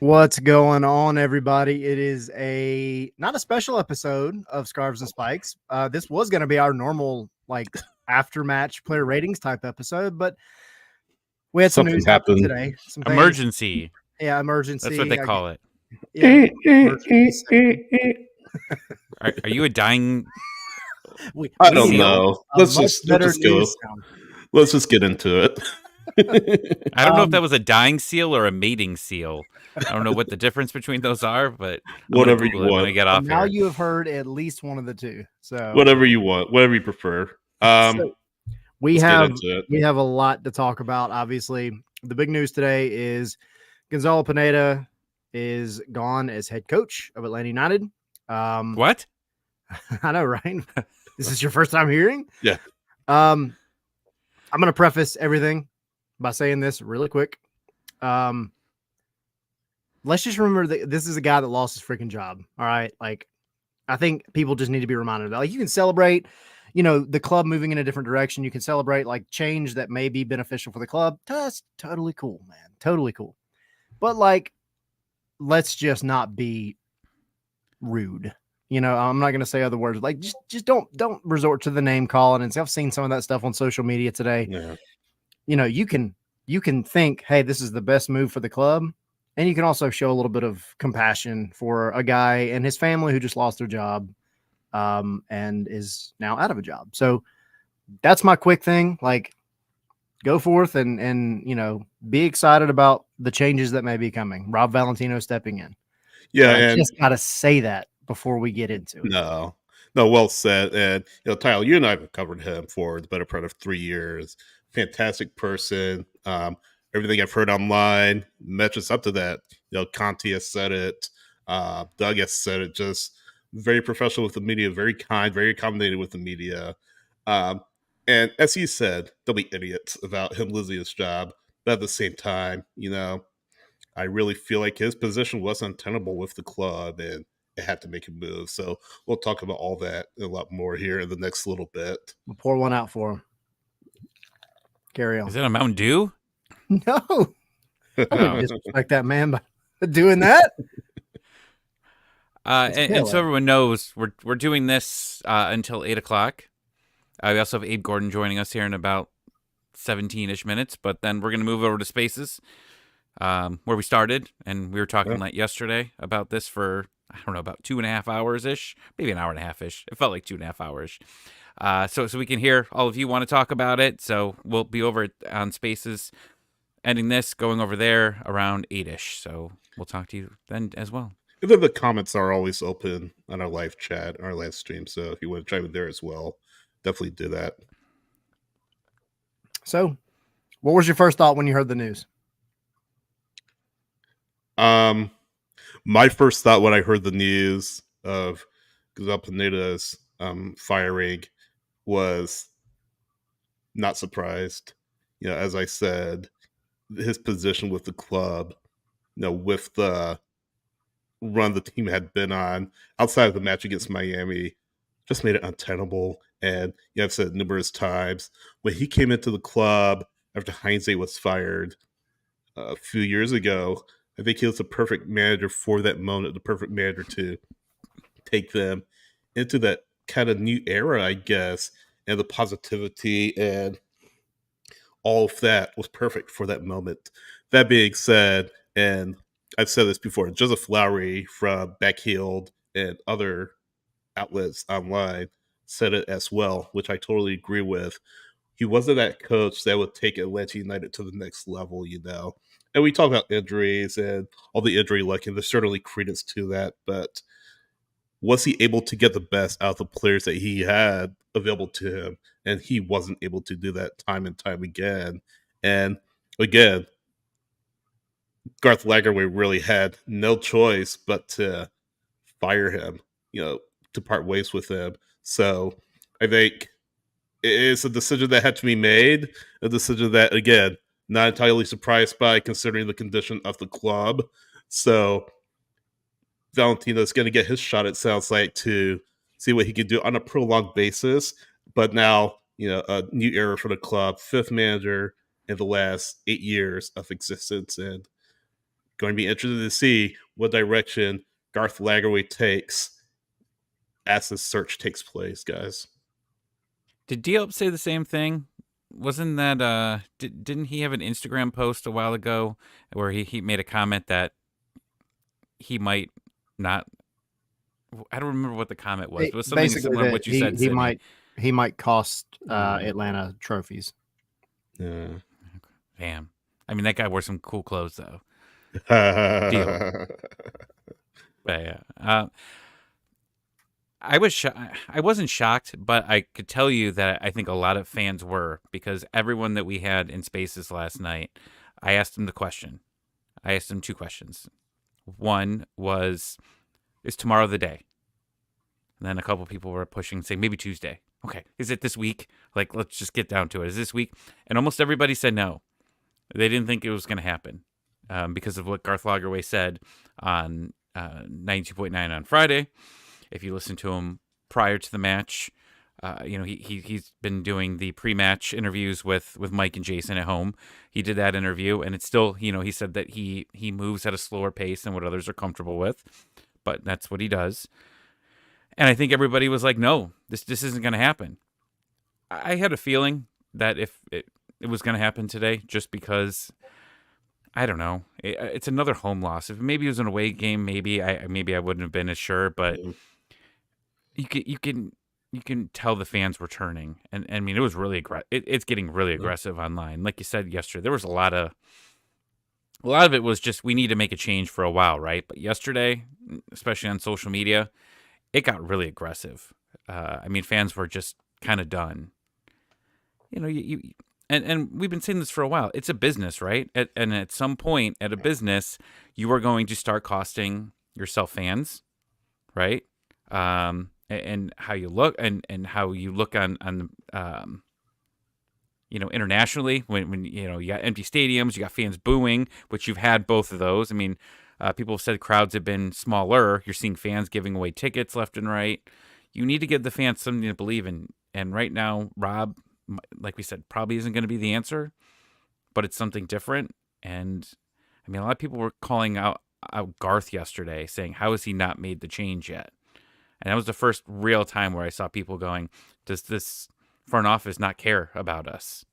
What's going on, everybody? It is not a special episode of Scarves and Spikes. This was going to be our normal, after match player ratings type episode, but we had some Something news happen happened. today. Some things. Emergency. Yeah, emergency. That's what they call it. Yeah, emergency. Are you a dying? I don't know. Let's just go. Sound. Let's just get into it. I don't know if that was a dying seal or a mating seal. I don't know what the difference between those are, but whatever you want. When we get off now here. you have heard at least one of the two. So whatever you want, whatever you prefer. We have a lot to talk about. Obviously, the big news today is Gonzalo Pineda is gone as head coach of Atlanta United. What? I know, right? This is your first time hearing? Yeah. I'm going to preface everything by saying this really quick. Let's just remember that this is a guy that lost his freaking job. All right. I think people just need to be reminded of that. You can celebrate, the club moving in a different direction. You can celebrate change that may be beneficial for the club. That's totally cool, man. Totally cool. But let's just not be rude. I'm not going to say other words. Just don't resort to the name calling. And I've seen some of that stuff on social media today. Yeah. You can think, hey, this is the best move for the club. And you can also show a little bit of compassion for a guy and his family who just lost their job and is now out of a job. So that's my quick thing. Go forth and be excited about the changes that may be coming. Rob Valentino stepping in. Yeah. I just got to say that before we get into it. No, well said. And, Tyler, you and I have covered him for the better part of 3 years. Fantastic person. Everything I've heard online matches up to that. Conti has said it. Doug has said it. Just very professional with the media, very kind, very accommodating with the media. And as he said, they'll be idiots about him losing his job. But at the same time, I really feel like his position was untenable with the club and it had to make a move. So we'll talk about all that and a lot more here in the next little bit. We'll pour one out for him. Carry on. Is that a Mountain Dew? No. I wouldn't disrespect that man by doing that. And so everyone knows we're doing this until 8:00. We also have Abe Gordon joining us here in about 17-ish minutes, but then we're going to move over to Spaces where we started, and we were talking yesterday about this for, I don't know, about 2.5 hours-ish, maybe an hour and a half-ish. It felt like 2.5 hours. So we can hear all of you want to talk about it. So we'll be over on Spaces, ending this, going over there around 8-ish. So we'll talk to you then as well. And then the comments are always open on our live chat, our live stream. So if you want to chime in there as well, definitely do that. So what was your first thought when you heard the news? My first thought when I heard the news of Gonzalo Pineda's firing was not surprised. As I said, his position with the club, with the run the team had been on outside of the match against Miami, just made it untenable. And I've said numerous times, when he came into the club after Heinze was fired a few years ago, I think he was the perfect manager for that moment, the perfect manager to take them into that kind of new era, I guess, and the positivity and all of that was perfect for that moment. That being said, and I've said this before, Joseph Lowry from Backheeled and other outlets online said it as well, which I totally agree with. He wasn't that coach that would take Atlanta United to the next level, And we talk about injuries and all the injury luck, and there's certainly credence to that. But was he able to get the best out of the players that he had available to him? And he wasn't able to do that time and time again. And again, Garth Lagerwey really had no choice but to fire him, to part ways with him. So I think it's a decision that had to be made, a decision that, again, not entirely surprised by considering the condition of the club. So Valentino's going to get his shot, it sounds like, to see what he can do on a prolonged basis. But now, a new era for the club, fifth manager in the last 8 years of existence. And going to be interested to see what direction Garth Lagerwey takes as this search takes place, guys. Did Diop say the same thing? Wasn't that didn't he have an Instagram post a while ago where he made a comment that he might not? I don't remember what the comment was. It was something Basically similar to that what you said, he Sydney. might cost Atlanta trophies. Yeah. Damn. I mean, that guy wore some cool clothes though. But yeah. I wasn't shocked, but I could tell you that I think a lot of fans were, because everyone that we had in Spaces last night, I asked them the question. I asked them two questions. One was, is tomorrow the day? And then a couple people were pushing, saying maybe Tuesday. Okay, is it this week? Like, let's just get down to it. Is this week? And almost everybody said no. They didn't think it was going to happen because of what Garth Lagerwey said on 92.9 on Friday. If you listen to him prior to the match, he's been doing the pre-match interviews with Mike and Jason at home. He did that interview, and it's still, he said that he moves at a slower pace than what others are comfortable with, but that's what he does. And I think everybody was like, no, this isn't going to happen. I had a feeling that if it was going to happen today, just because, I don't know, it's another home loss. If maybe it was an away game, maybe I wouldn't have been as sure, but you can tell the fans were turning, and I mean, it was really it's getting really aggressive online. Like you said yesterday, there was a lot of it was just, we need to make a change for a while, right? But yesterday, especially on social media, it got really aggressive. I mean, fans were just kind of done. And we've been saying this for a while. It's a business, right? And at some point at a business, you are going to start costing yourself fans, right? And how you look, and how you look on internationally, when you got empty stadiums, you got fans booing, which you've had both of those. I mean, people have said crowds have been smaller. You're seeing fans giving away tickets left and right. You need to give the fans something to believe in. And right now, Rob, like we said, probably isn't going to be the answer, but it's something different. And I mean, a lot of people were calling out Garth yesterday, saying, how has he not made the change yet? And that was the first real time where I saw people going, does this front office not care about us?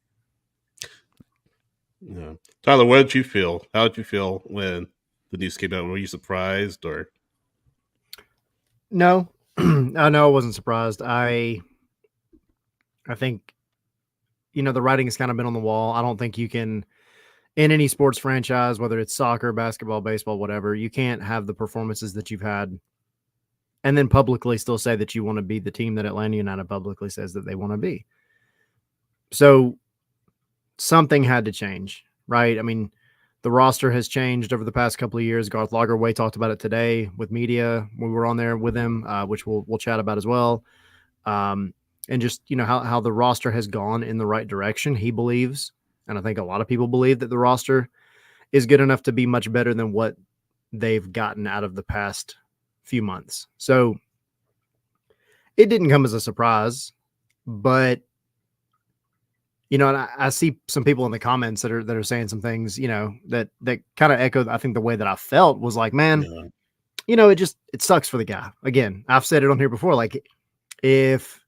Yeah. Tyler, what did you feel? How did you feel when the news came out? Were you surprised, or? No, I wasn't surprised. I think, the writing has kind of been on the wall. I don't think you can, in any sports franchise, whether it's soccer, basketball, baseball, whatever, you can't have the performances that you've had and then publicly still say that you want to be the team that Atlanta United publicly says that they want to be. So something had to change, right? I mean, the roster has changed over the past couple of years. Garth Lagerwey talked about it today with media. We were on there with him, which we'll chat about as well. And just, how the roster has gone in the right direction, he believes. And I think a lot of people believe that the roster is good enough to be much better than what they've gotten out of the past few months. So it didn't come as a surprise, but and I see some people in the comments that are saying some things, that kind of echo, I think, the way that I felt was like, man, it sucks for the guy. Again, I've said it on here before. Like, if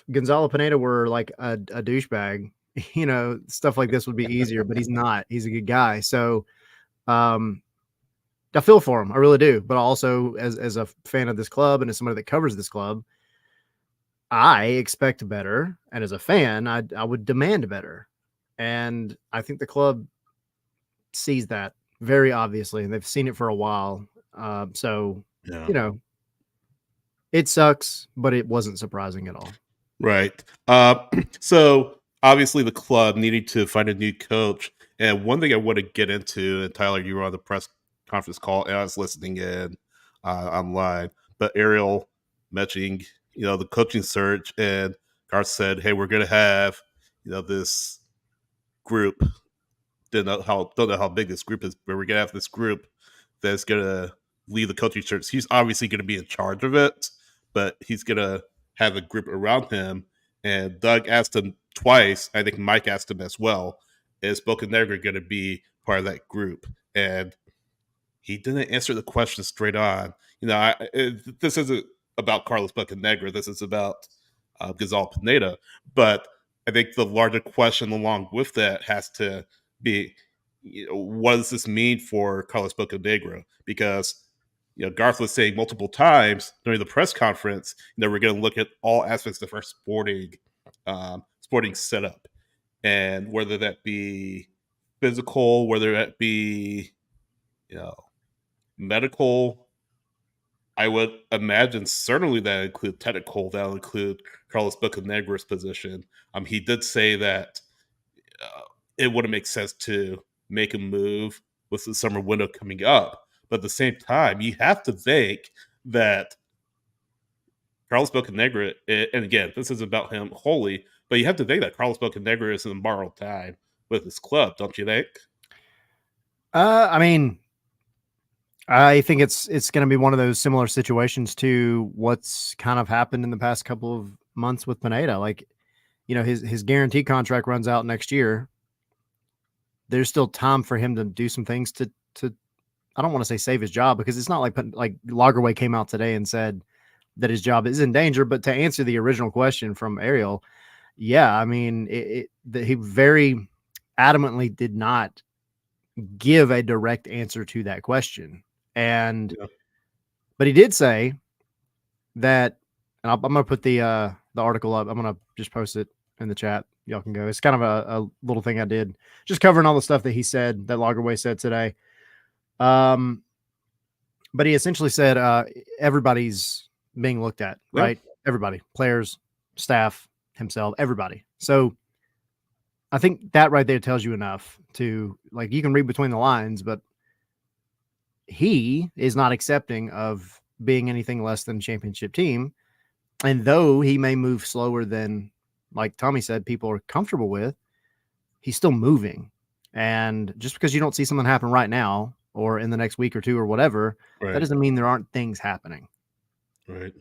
Gonzalo Pineda were like a douchebag, stuff like this would be easier, but he's not. He's a good guy. So, I feel for him. I really do. But also, as a fan of this club and as somebody that covers this club, I expect better. And as a fan, I would demand better. And I think the club sees that very obviously, and they've seen it for a while. It sucks, but it wasn't surprising at all. Right. So obviously the club needed to find a new coach. And one thing I want to get into, and Tyler, you were on the press conference call, and I was listening in online, but Ariel mentioning, the coaching search, and Garth said, hey, we're going to have, this group. Don't know how big this group is, but we're going to have this group that's going to lead the coaching search. He's obviously going to be in charge of it, but he's going to have a group around him. And Doug asked him twice. I think Mike asked him as well. Is Bocanegra going to be part of that group? and he didn't answer the question straight on. This isn't about Carlos Bocanegra. This is about Gonzalo Pineda. But I think the larger question along with that has to be, what does this mean for Carlos Bocanegra? Because Garth was saying multiple times during the press conference that we're going to look at all aspects of our sporting setup, and whether that be physical, whether that be medical. I would imagine certainly that include technical. That will include Carlos Bocanegra's position. He did say that it wouldn't make sense to make a move with the summer window coming up. But at the same time, you have to think that Carlos Bocanegra, and again, this isn't about him wholly, but you have to think that Carlos Bocanegra is in borrowed time with his club, don't you think? I mean, I think it's going to be one of those similar situations to what's kind of happened in the past couple of months with Pineda. Like, his guarantee contract runs out next year. There's still time for him to do some things to I don't want to say save his job, because it's not like Lagerwey came out today and said that his job is in danger. But to answer the original question from Ariel, yeah, I mean, he very adamantly did not give a direct answer to that question. But he did say that, and I'm going to put the article up. I'm going to just post it in the chat. Y'all can go. It's kind of a little thing I did, just covering all the stuff that he said, that Lagerwey said today. But he essentially said everybody's being looked at, right? Yep. Everybody, players, staff, himself, everybody. So I think that right there tells you enough to, like, you can read between the lines, but he is not accepting of being anything less than championship team. And though he may move slower than, like Tommy said, people are comfortable with, he's still moving. And just because you don't see something happen right now or in the next week or two or whatever, right, that doesn't mean there aren't things happening. Right.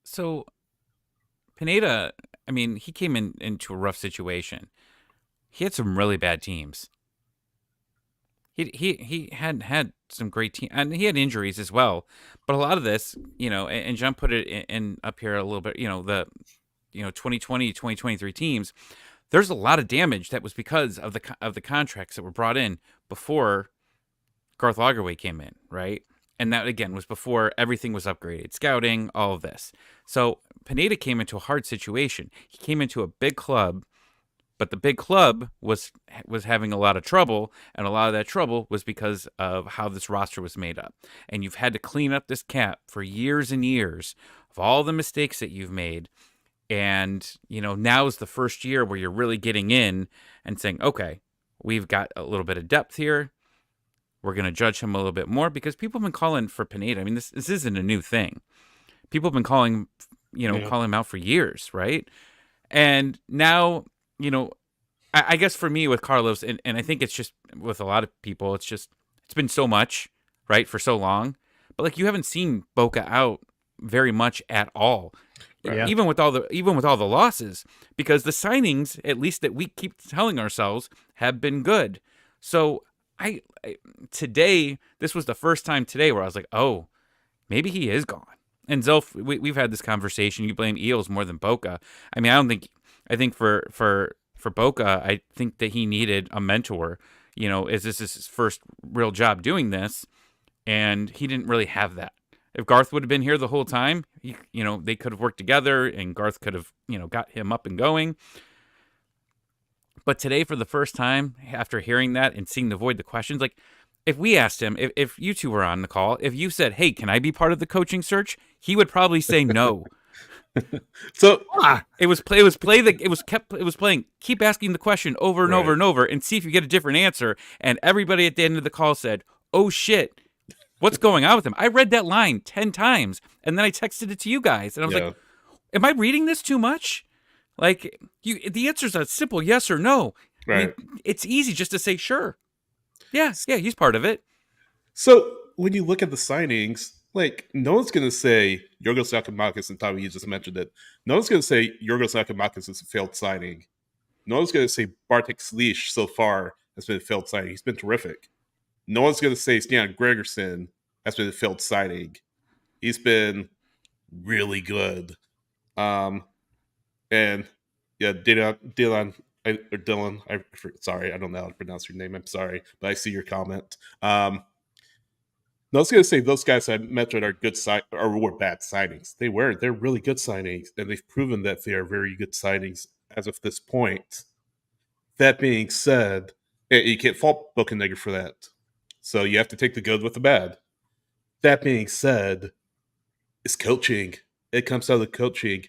So Pineda, I mean, he came into a rough situation. He had some really bad teams. He had some great teams, and he had injuries as well. But a lot of this, and John put it in up here a little bit, the 2020, 2023 teams, there's a lot of damage that was because of the contracts that were brought in before Garth Lagerwey came in, right? And that, again, was before everything was upgraded, scouting, all of this. So Pineda came into a hard situation. He came into a big club, but the big club was having a lot of trouble, and a lot of that trouble was because of how this roster was made up. And you've had to clean up this cap for years and years of all the mistakes that you've made. And, now is the first year where you're really getting in and saying, okay, we've got a little bit of depth here. We're going to judge him a little bit more, because people have been calling for Pineda. I mean, this isn't a new thing. People have been calling, calling him out for years, right? And now, I guess for me with Carlos, and I think it's just with a lot of people, it's been so much, right, for so long. But like, you haven't seen Boca out very much at all. Right. Even with all the losses, because the signings, at least that we keep telling ourselves, have been good. So I today, this was the first time today where I was like, oh, maybe he is gone. And Zolf, we've had this conversation. You blame Eels more than Boca. I mean, I think for Boca, I think that he needed a mentor. Is this his first real job doing this? And he didn't really have that. If Garth would have been here the whole time, they could have worked together, and Garth could have, got him up and going. But today, for the first time, after hearing that and seeing the void, the questions, like, if we asked him, if you two were on the call, if you said, hey, can I be part of the coaching search? He would probably say no. So it was playing. Keep asking the question over and over and over, and see if you get a different answer. And everybody at the end of the call said, oh shit, what's going on with him? I read that line 10 times, and then I texted it to you guys, and I was like, am I reading this too much? Like, the answer's a simple yes or no. Right. I mean, it's easy just to say sure. Yeah, he's part of it. So when you look at the signings, like, no one's going to say Yorgos Yakimakis, and Tommy, you just mentioned it. No one's going to say Yorgos Yakimakis is a failed signing. No one's going to say Bartek Sliš so far has been a failed signing. He's been terrific. No one's going to say Stan Gregerson has been a failed signing. He's been really good. And yeah, Dylan, sorry, I don't know how to pronounce your name. I'm sorry, but I see your comment. No, I was going to say those guys I mentioned are good or were bad signings. They were. They're really good signings, and they've proven that they are very good signings as of this point. That being said, you can't fault Bocanegra for that. So you have to take the good with the bad. That being said, it's coaching. It comes out of coaching.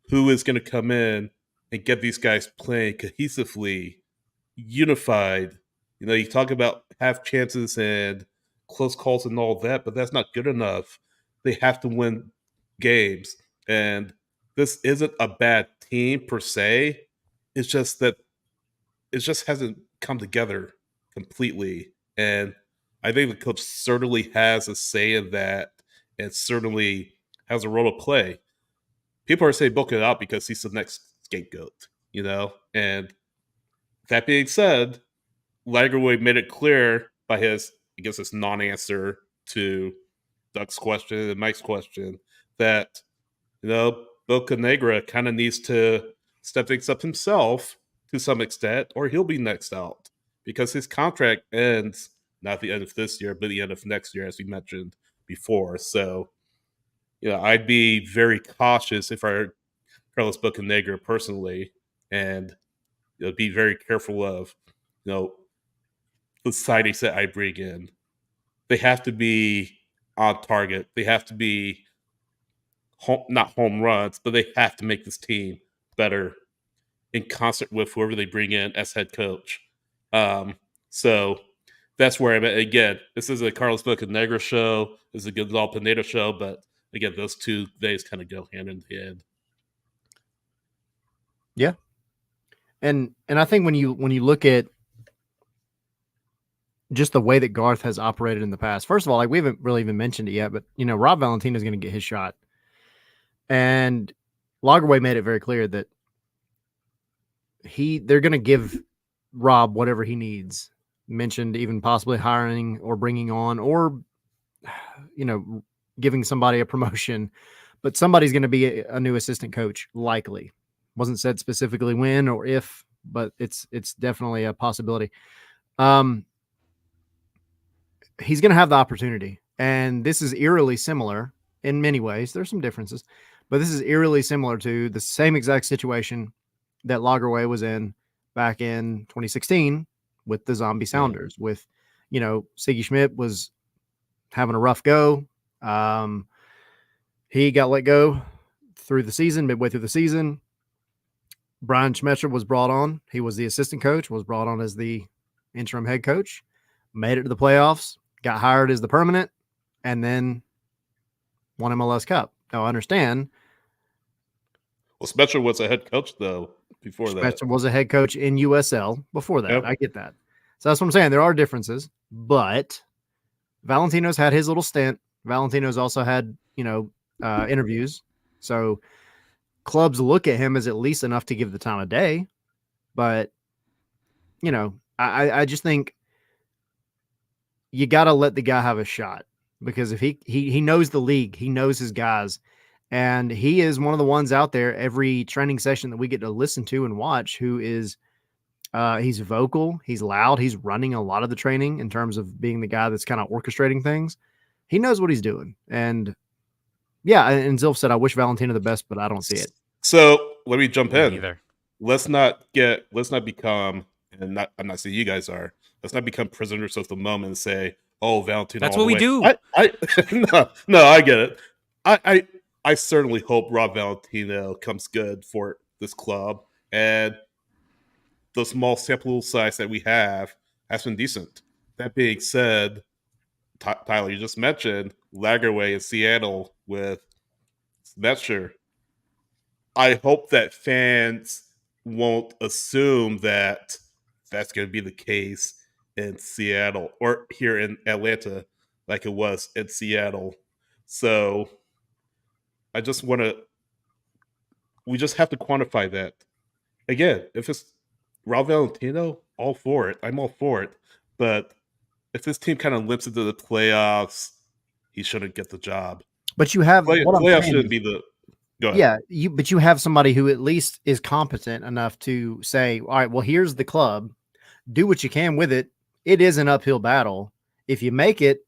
Who is going to come in and get these guys playing cohesively, unified? You know, you talk about half chances and close calls and all that, but that's not good enough. They have to win games. And this isn't a bad team per se. It's just that it just hasn't come together completely. And I think the coach certainly has a say in that and certainly has a role to play. People are saying book it out because he's the next scapegoat, you know? And that being said, Lagerwey made it clear by his, I guess, his non-answer to Doug's question and Mike's question that, you know, Bocanegra kind of needs to step things up himself to some extent, or he'll be next out because his contract ends not the end of this year, but the end of next year, as we mentioned before. So, you know, I'd be very cautious if I were Carlos Bocanegra personally, and you know, be very careful of, you know, the signings that I bring in. They have to be on target. They have to be not home runs, but they have to make this team better in concert with whoever they bring in as head coach. So that's where I'm at. Again, this is a Carlos Bocanegra show. This is a Gonzalo Pineda show, but again, those two days kind of go hand in hand. Yeah. And I think when you look at just the way that Garth has operated in the past, first of all, like we haven't really even mentioned it yet, but you know, Rob Valentino is going to get his shot. And Lagerwey made it very clear that they're going to give Rob whatever he needs. Mentioned even possibly hiring or bringing on, or you know, giving somebody a promotion, but somebody's going to be a new assistant coach. Likely, wasn't said specifically when or if, but it's definitely a possibility. He's going to have the opportunity, and this is eerily similar in many ways. There's some differences, but this is eerily similar to the same exact situation that Lagerwey was in back in 2016 with the Zombie Sounders. With, you know, Siggy Schmidt was having a rough go. He got let go through the season, midway through the season. Brian Schmetzer was brought on. He was the assistant coach, was brought on as the interim head coach, made it to the playoffs, got hired as the permanent, and then won MLS Cup. Now, I understand. Well, Schmetzer was a head coach, though, before that. Schmetzer was a head coach in USL before that. Yep. I get that. So that's what I'm saying. There are differences, but Valentino's had his little stint. Valentino's also had, you know, interviews. So clubs look at him as at least enough to give the time of day. But, you know, I just think you got to let the guy have a shot, because if he knows the league, he knows his guys, and he is one of the ones out there every training session that we get to listen to and watch who is he's vocal, he's loud, he's running a lot of the training in terms of being the guy that's kind of orchestrating things. He knows what he's doing. And yeah, and Zilf said, I wish Valentino the best, but I don't see it. So let me jump in. Either. Let's not become, and I'm not saying you guys are, let's not become prisoners of the moment and say, oh, Valentino. That's what we do. No, I get it. I certainly hope Rob Valentino comes good for this club, and the small sample size that we have has been decent. That being said, Tyler, you just mentioned Lagerwey in Seattle with Metzer. I hope that fans won't assume that that's going to be the case in Seattle or here in Atlanta like it was in Seattle. So I just want to, we just have to quantify that. Again, if it's Rob Valentino, all for it. I'm all for it. But if this team kind of limps into the playoffs, he shouldn't get the job. But you have what I'm Playoffs saying shouldn't is, be the. Go ahead. yeah, but you have somebody who at least is competent enough to say, all right, well, here's the club. Do what you can with it. It is an uphill battle. If you make it,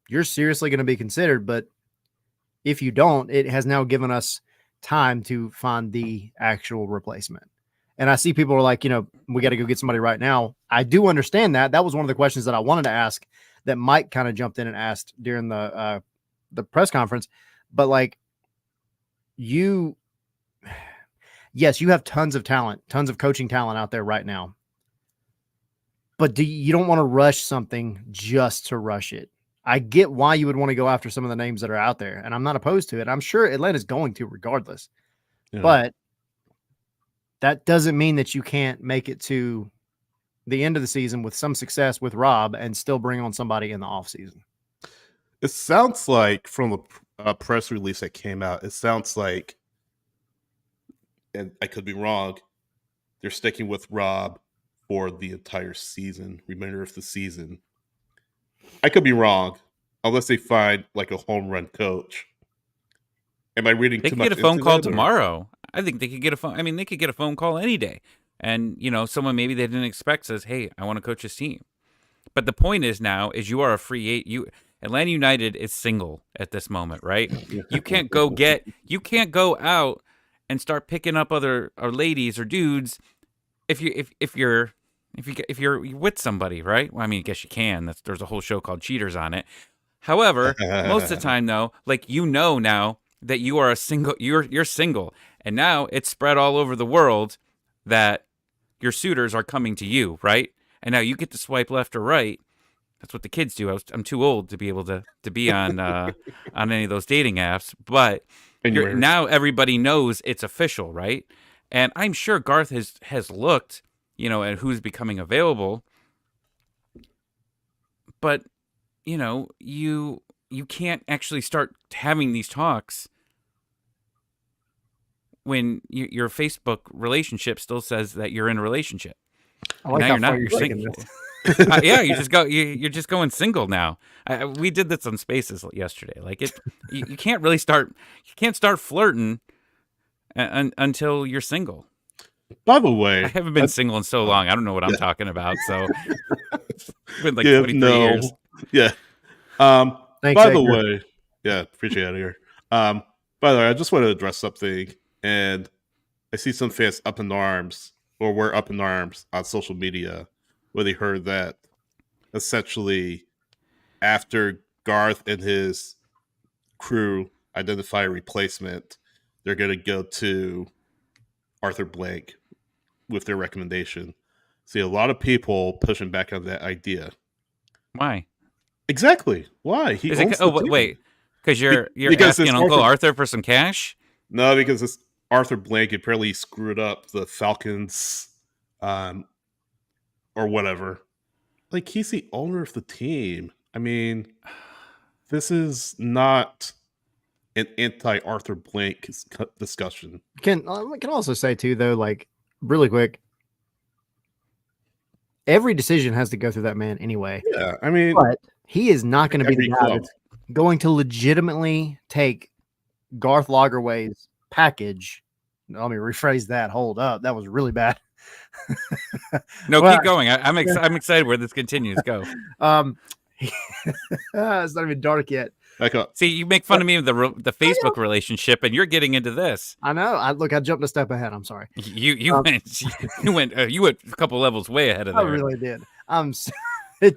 you're seriously going to be considered. But if you don't, it has now given us time to find the actual replacement. And I see people are like, we got to go get somebody right now. I do understand that. That was one of the questions that I wanted to ask that Mike kind of jumped in and asked during the press conference. But like yes, you have tons of talent, tons of coaching talent out there right now. But you don't want to rush something just to rush it. I get why you would want to go after some of the names that are out there, and I'm not opposed to it. I'm sure Atlanta's going to regardless. Yeah. But that doesn't mean that you can't make it to the end of the season with some success with Rob and still bring on somebody in the offseason. It sounds like from a press release that came out, it sounds like, and I could be wrong, they're sticking with Rob for the entire season, remainder of the season. I could be wrong, unless they find like a home run coach. Am I reading too much? They could get a phone call tomorrow. I think they could get a phone. I mean, they could get a phone call any day, and someone maybe they didn't expect says, "Hey, I want to coach this team." But the point is now is you are a free agent. Atlanta United is single at this moment, right? You can't go out and start picking up other ladies or dudes if you're with somebody, right? Well, I mean, I guess you can. There's a whole show called Cheaters on it. However, most of the time, though, like now that you are you're single, and now it's spread all over the world that your suitors are coming to you, right? And now you get to swipe left or right. That's what the kids do. I'm too old to be able to be on any of those dating apps, but now everybody knows it's official, right? And I'm sure Garth has looked, at who's becoming available. But, you can't actually start having these talks when your Facebook relationship still says that you're in a relationship. I like now you're not. You're yeah, you're just going single now. We did this on Spaces yesterday. Like you can't really start. You can't start flirting until you're single. By the way, I haven't been single in so long. I don't know what I'm talking about. So it's been like 23 years. Yeah. Thanks, by Edgar. the way, yeah, appreciate it here. By the way, I just want to address something, and I see some fans up in arms, or were up in arms on social media, where they heard that essentially after Garth and his crew identify a replacement, they're going to go to Arthur Blank with their recommendation. See, a lot of people pushing back on that idea. Why? Exactly. Why? Wait. Because you're asking Uncle Arthur for some cash? No, because this Arthur Blank apparently screwed up the Falcons, or whatever. Like, he's the owner of the team. I mean, this is not an anti-Arthur Blank discussion. Can also say too, though, like really quick, every decision has to go through that man anyway. Yeah, I mean, but he is not going to be the guy that's going to legitimately take Garth Lagerway's package. Let me rephrase that. Hold up, that was really bad. No, keep going. I'm excited where this continues. Go. It's not even dark yet. See, you make fun of me with the Facebook relationship, and you're getting into this. I know. I jumped a step ahead. I'm sorry. You went a couple levels way ahead of there. I really did.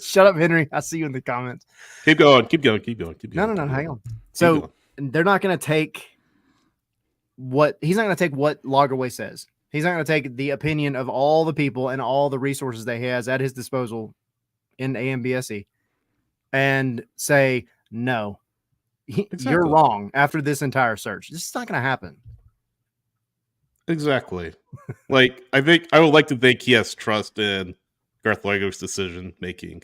Shut up, Henry. I see you in the comments. Keep going. No. Hang on. So they're not going to take he's not going to take what Lagerway says. He's not going to take the opinion of all the people and all the resources that he has at his disposal in AMBSE and say, no, you're wrong after this entire search. This is not going to happen. Exactly. Like, I would like to think he has trust in Garth Lager's decision making.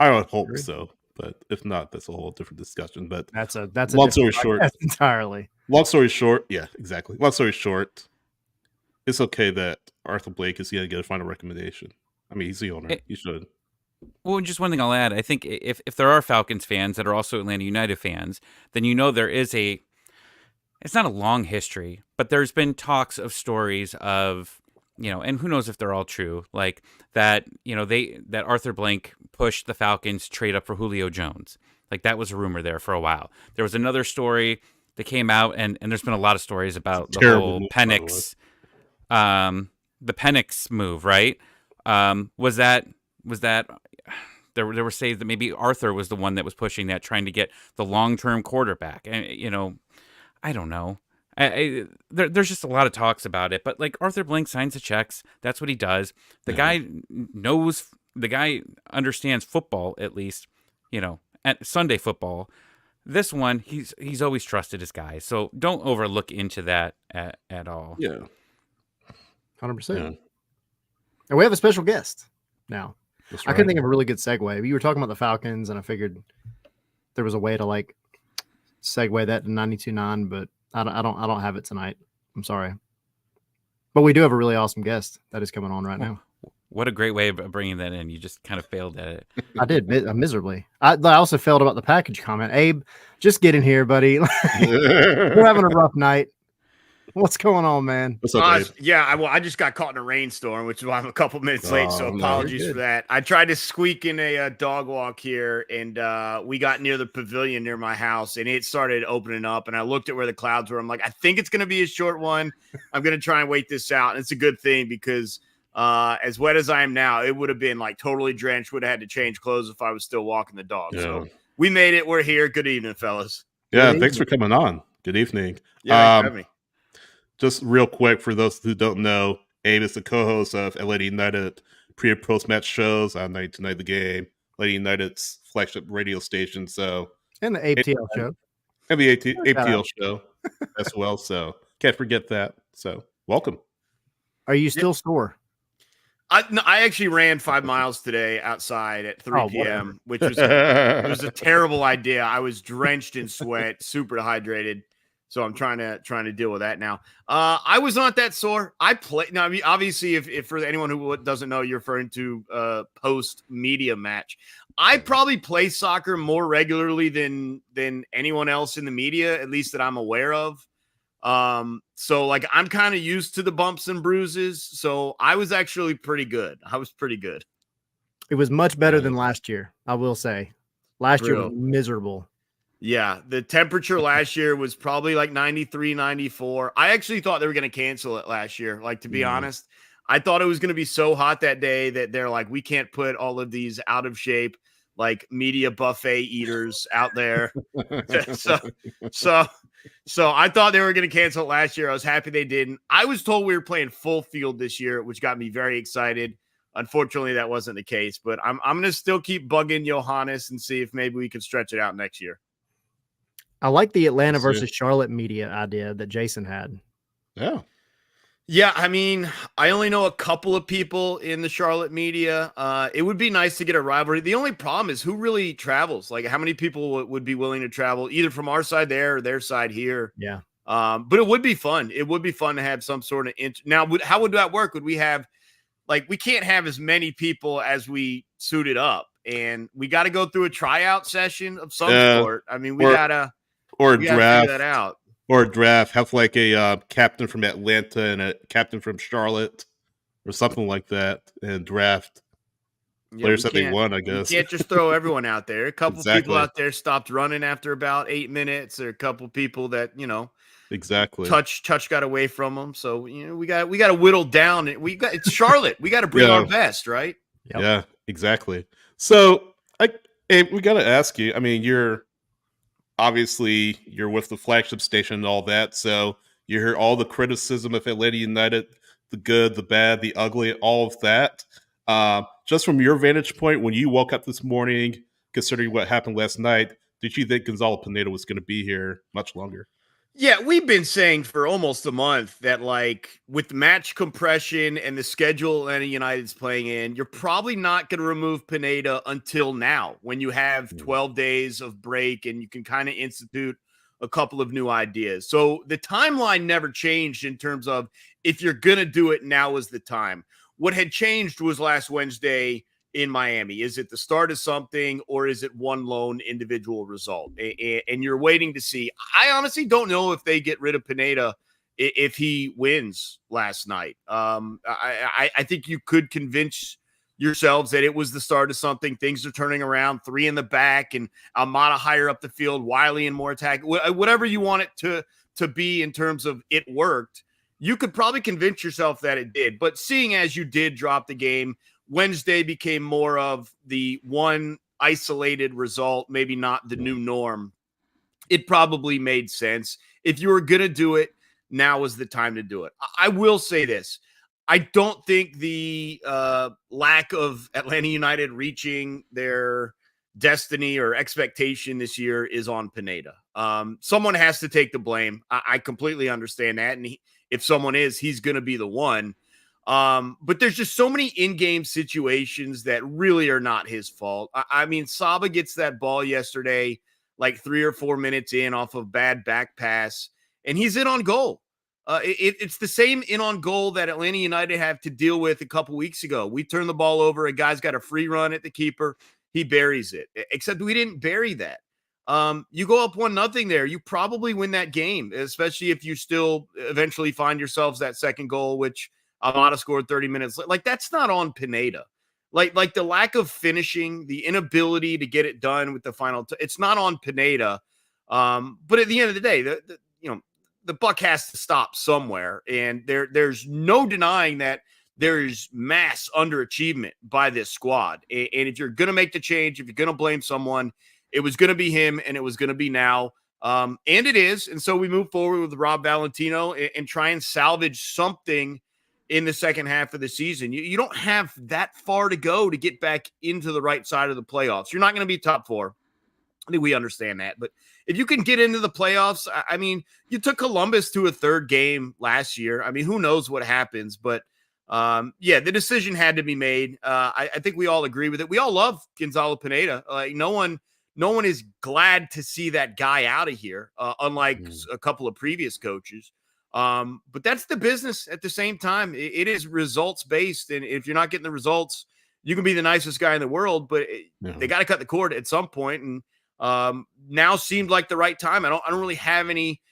I would hope so, but if not, that's a whole different discussion. But that's a long story short, entirely. Long story short, yeah, exactly. Long story short, it's okay that Arthur Blank is going to get a final recommendation. I mean, he's the owner. He should. Well, just one thing I'll add. I think if there are Falcons fans that are also Atlanta United fans, then there is it's not a long history, but there's been talks of stories of, and who knows if they're all true, like that, that Arthur Blank pushed the Falcons to trade up for Julio Jones. Like that was a rumor there for a while. There was another story that came out, and there's been a lot of stories about the whole Penix, the Penix move, right? Was that there were saying that maybe Arthur was the one that was pushing that, trying to get the long-term quarterback. And, I don't know. There's just a lot of talks about it. But, like, Arthur Blank signs the checks. That's what he does. The guy understands football, at least, at Sunday football. This one, he's always trusted his guys. So don't overlook into that at all. Yeah. 100%. Yeah. And we have a special guest now. Right. I couldn't think of a really good segue. You were talking about the Falcons, and I figured there was a way to like segue that to 92.9, but I don't have it tonight. I'm sorry, but we do have a really awesome guest that is coming on right now. What a great way of bringing that in! You just kind of failed at it. I did miserably. I also failed about the package comment. Abe, just get in here, buddy. We're having a rough night. What's going on, man? What's up, yeah, I just got caught in a rainstorm, which is why I'm a couple minutes late, so apologies for that. I tried to squeak in a dog walk here, and we got near the pavilion near my house, and it started opening up, and I looked at where the clouds were. I'm like, I think it's going to be a short one. I'm going to try and wait this out, and it's a good thing because as wet as I am now, it would have been like totally drenched, would have had to change clothes if I was still walking the dog. Yeah. So we made it. We're here. Good evening, fellas. Yeah, thanks for coming on. Good evening. Yeah, thanks for having me. Just real quick, for those who don't know, Abe is the co-host of Atlanta United pre- and post-match shows on Night to Night the Game, Atlanta United's flagship radio station. So, and the ATL show. And the ATL show as well. So, can't forget that. So, welcome. Are you still sore? I actually ran 5 miles today outside at 3 p.m., which was it was a terrible idea. I was drenched in sweat, super dehydrated. So I'm trying to deal with that now. I was not that sore. I played. Now, I mean, obviously, if for anyone who doesn't know, you're referring to post media match. I probably play soccer more regularly than anyone else in the media, at least that I'm aware of. So like I'm kind of used to the bumps and bruises. So I was actually pretty good. I was pretty good. It was much better than last year, I will say. Last year was miserable. Yeah, the temperature last year was probably like 93, 94. I actually thought they were going to cancel it last year. Like, to be honest, I thought it was going to be so hot that day that they're like, we can't put all of these out of shape, like media buffet eaters out there. So I thought they were going to cancel it last year. I was happy they didn't. I was told we were playing full field this year, which got me very excited. Unfortunately, that wasn't the case, but I'm going to still keep bugging Johannes and see if maybe we can stretch it out next year. I like the Atlanta versus Charlotte media idea that Jason had. Yeah. Yeah, I mean, I only know a couple of people in the Charlotte media. It would be nice to get a rivalry. The only problem is who really travels. Like, how many people would be willing to travel either from our side there or their side here? Yeah. But it would be fun. It would be fun to have some sort of now. How would that work? Would we have we can't have as many people as we suited up, and we got to go through a tryout session of some sort. I mean, we gotta draft that out. Or a draft, have like a captain from Atlanta and a captain from Charlotte or something like that, and draft players that they want, I guess. You can't just throw everyone out there. A couple people out there stopped running after about 8 minutes. There are a couple people that, touch got away from them. So, we got to whittle down. It's Charlotte. We got to bring our best, right? Yep. Yeah, exactly. So we got to ask you, I mean, you're with the flagship station and all that, so you hear all the criticism of Atlanta United, the good, the bad, the ugly, all of that. Just from your vantage point, when you woke up this morning, considering what happened last night, did you think Gonzalo Pineda was going to be here much longer? Yeah, we've been saying for almost a month that, with match compression and the schedule Atlanta United's playing in, you're probably not going to remove Pineda until now, when you have 12 days of break and you can kind of institute a couple of new ideas. So the timeline never changed in terms of if you're going to do it, now is the time. What had changed was last Wednesday in Miami. Is it the start of something, or is it one lone individual result? And you're waiting to see. I honestly don't know if they get rid of Pineda if he wins last night. I think you could convince yourselves that it was the start of something. Things are turning around, 3 in the back and Almada higher up the field, Wiley and more attack, whatever you want it to be in terms of it worked. You could probably convince yourself that it did. But seeing as you did drop the game, Wednesday became more of the one isolated result, maybe not the new norm. It probably made sense. If you were going to do it, now is the time to do it. I will say this. I don't think the lack of Atlanta United reaching their destiny or expectation this year is on Pineda. Someone has to take the blame. I completely understand that. And if someone is, he's going to be the one. But there's just so many in-game situations that really are not his fault. I mean, Saba gets that ball yesterday, like 3 or 4 minutes in off of bad back pass, and he's in on goal. It's the same in on goal that Atlanta United have to deal with a couple weeks ago. We turn the ball over. A guy's got a free run at the keeper. He buries it, except we didn't bury that. You go up 1-0 there. You probably win that game, especially if you still eventually find yourselves that second goal, which Almada scored 30 minutes. Like, that's not on Pineda. Like the lack of finishing, the inability to get it done with the final. It's not on Pineda. But at the end of the day, the buck has to stop somewhere. And there's no denying that there's mass underachievement by this squad. And if you're going to make the change, if you're going to blame someone, it was going to be him, and it was going to be now. And it is. And so we move forward with Rob Valentino and try and salvage something in the second half of the season. You don't have that far to go to get back into the right side of the playoffs. You're not going to be top 4. I think we understand that. But if you can get into the playoffs, I mean, you took Columbus to a 3rd game last year. I mean, who knows what happens? But, the decision had to be made. I think we all agree with it. We all love Gonzalo Pineda. No one is glad to see that guy out of here, unlike a couple of previous coaches. But that's the business at the same time. It is results based. And if you're not getting the results, you can be the nicest guy in the world, but they got to cut the cord at some point. And now seemed like the right time. I don't really have any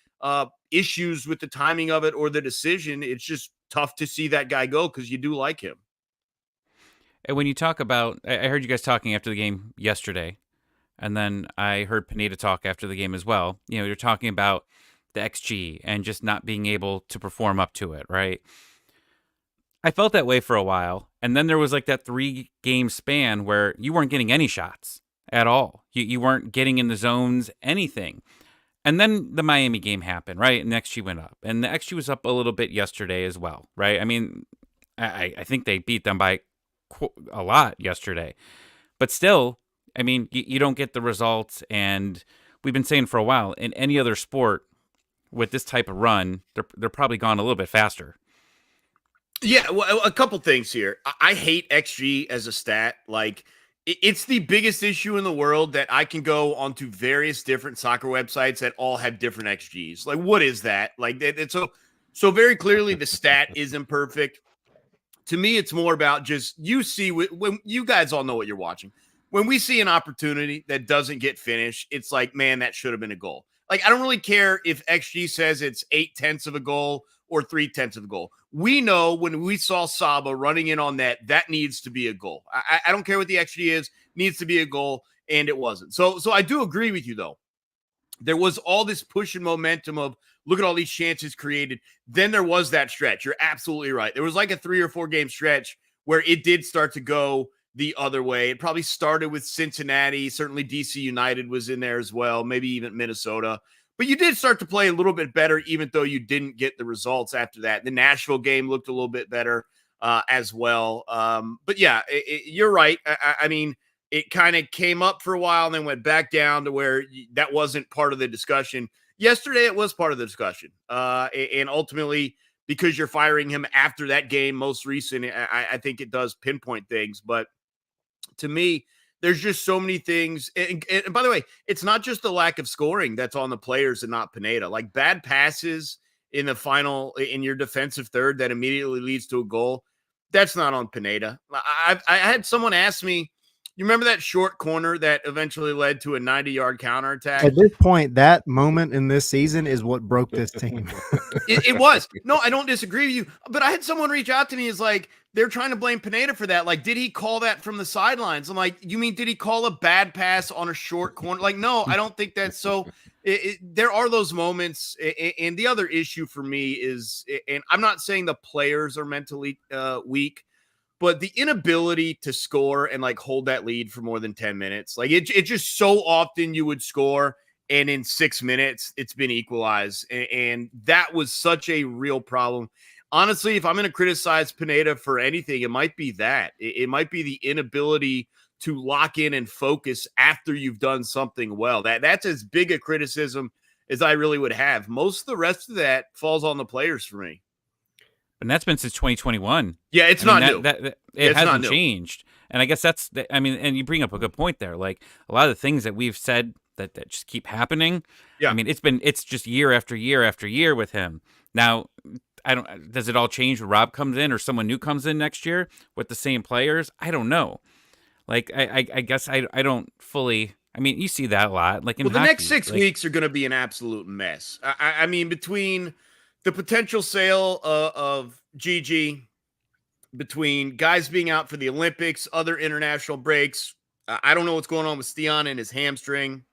issues with the timing of it or the decision. It's just tough to see that guy go because you do like him. And when you talk about, I heard you guys talking after the game yesterday, and then I heard Pineda talk after the game as well. You're talking about the XG and just not being able to perform up to it, right? I felt that way for a while. And then there was like that 3-game span where you weren't getting any shots at all. You weren't getting in the zones, anything. And then the Miami game happened, right? And the XG went up. And the XG was up a little bit yesterday as well, right? I mean, I think they beat them by a lot yesterday. But still, I mean, you don't get the results. And we've been saying for a while, in any other sport with this type of run, they're probably gone a little bit faster. Yeah, well, a couple things here. I hate XG as a stat. Like, it's the biggest issue in the world that I can go onto various different soccer websites that all have different XGs. Like, what is that? Like, it's so very clearly the stat is imperfect. To me, it's more about just you see when you guys all know what you're watching. When we see an opportunity that doesn't get finished, it's like, man, that should have been a goal. Like, I don't really care if XG says it's 0.8 of a goal or 0.3 of a goal. We know when we saw Saba running in on that needs to be a goal. I don't care what the XG is, needs to be a goal, and it wasn't. So I do agree with you, though. There was all this push and momentum of look at all these chances created. Then there was that stretch. You're absolutely right. There was like a 3 or 4 game stretch where it did start to go the other way. It probably started with Cincinnati. Certainly DC United was in there as well, maybe even Minnesota. But you did start to play a little bit better, even though you didn't get the results after that. The Nashville game looked a little bit better as well. But yeah, you're right. I mean, it kind of came up for a while and then went back down to where that wasn't part of the discussion. Yesterday, it was part of the discussion. And ultimately, because you're firing him after that game, most recent, I think it does pinpoint things. But to me, there's just so many things. And by the way, it's not just the lack of scoring that's on the players and not Pineda. Like bad passes in the final, in your defensive third that immediately leads to a goal, that's not on Pineda. I had someone ask me, you remember that short corner that eventually led to a 90-yard counterattack? At this point, that moment in this season is what broke this team. It was. No, I don't disagree with you. But I had someone reach out to me is like, they're trying to blame Pineda for that. Like, did he call that from the sidelines? I'm like, you mean, did he call a bad pass on a short corner? Like, no, I don't think that's so. There are those moments. And the other issue for me is, and I'm not saying the players are mentally weak, but the inability to score and like hold that lead for more than 10 minutes, like it just so often you would score and in 6 minutes it's been equalized. And that was such a real problem. Honestly, if I'm going to criticize Pineda for anything, it might be that. It might be the inability to lock in and focus after you've done something well. That's as big a criticism as I really would have. Most of the rest of that falls on the players for me. And that's been since 2021. Yeah, it's not new. It hasn't changed. And I guess and you bring up a good point there. Like a lot of the things that we've said that just keep happening. Yeah. I mean, it's just year after year after year with him. Now, does it all change when Rob comes in or someone new comes in next year with the same players? I don't know. Like, I guess I don't fully. I mean, you see that a lot. Like in the hockey, next 6 weeks are going to be an absolute mess. I mean, between the potential sale of Gigi, between guys being out for the Olympics, other international breaks, I don't know what's going on with Stian and his hamstring.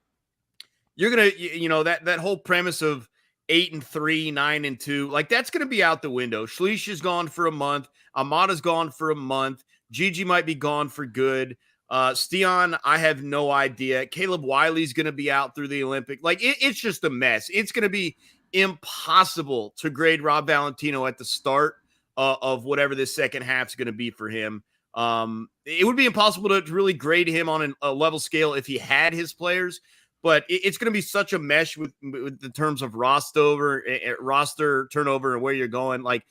You're going to, that whole premise of 8-3, 9-2, like that's going to be out the window. Schleich is gone for a month. Amada's gone for a month. Gigi might be gone for good. Stian, I have no idea. Caleb Wiley's going to be out through the Olympic. Like it's just a mess. It's going to be impossible to grade Rob Valentino at the start of whatever this second half is going to be for him. It would be impossible to really grade him on a level scale if he had his players, but it's going to be such a mesh with the terms of roster turnover and where you're going. Like,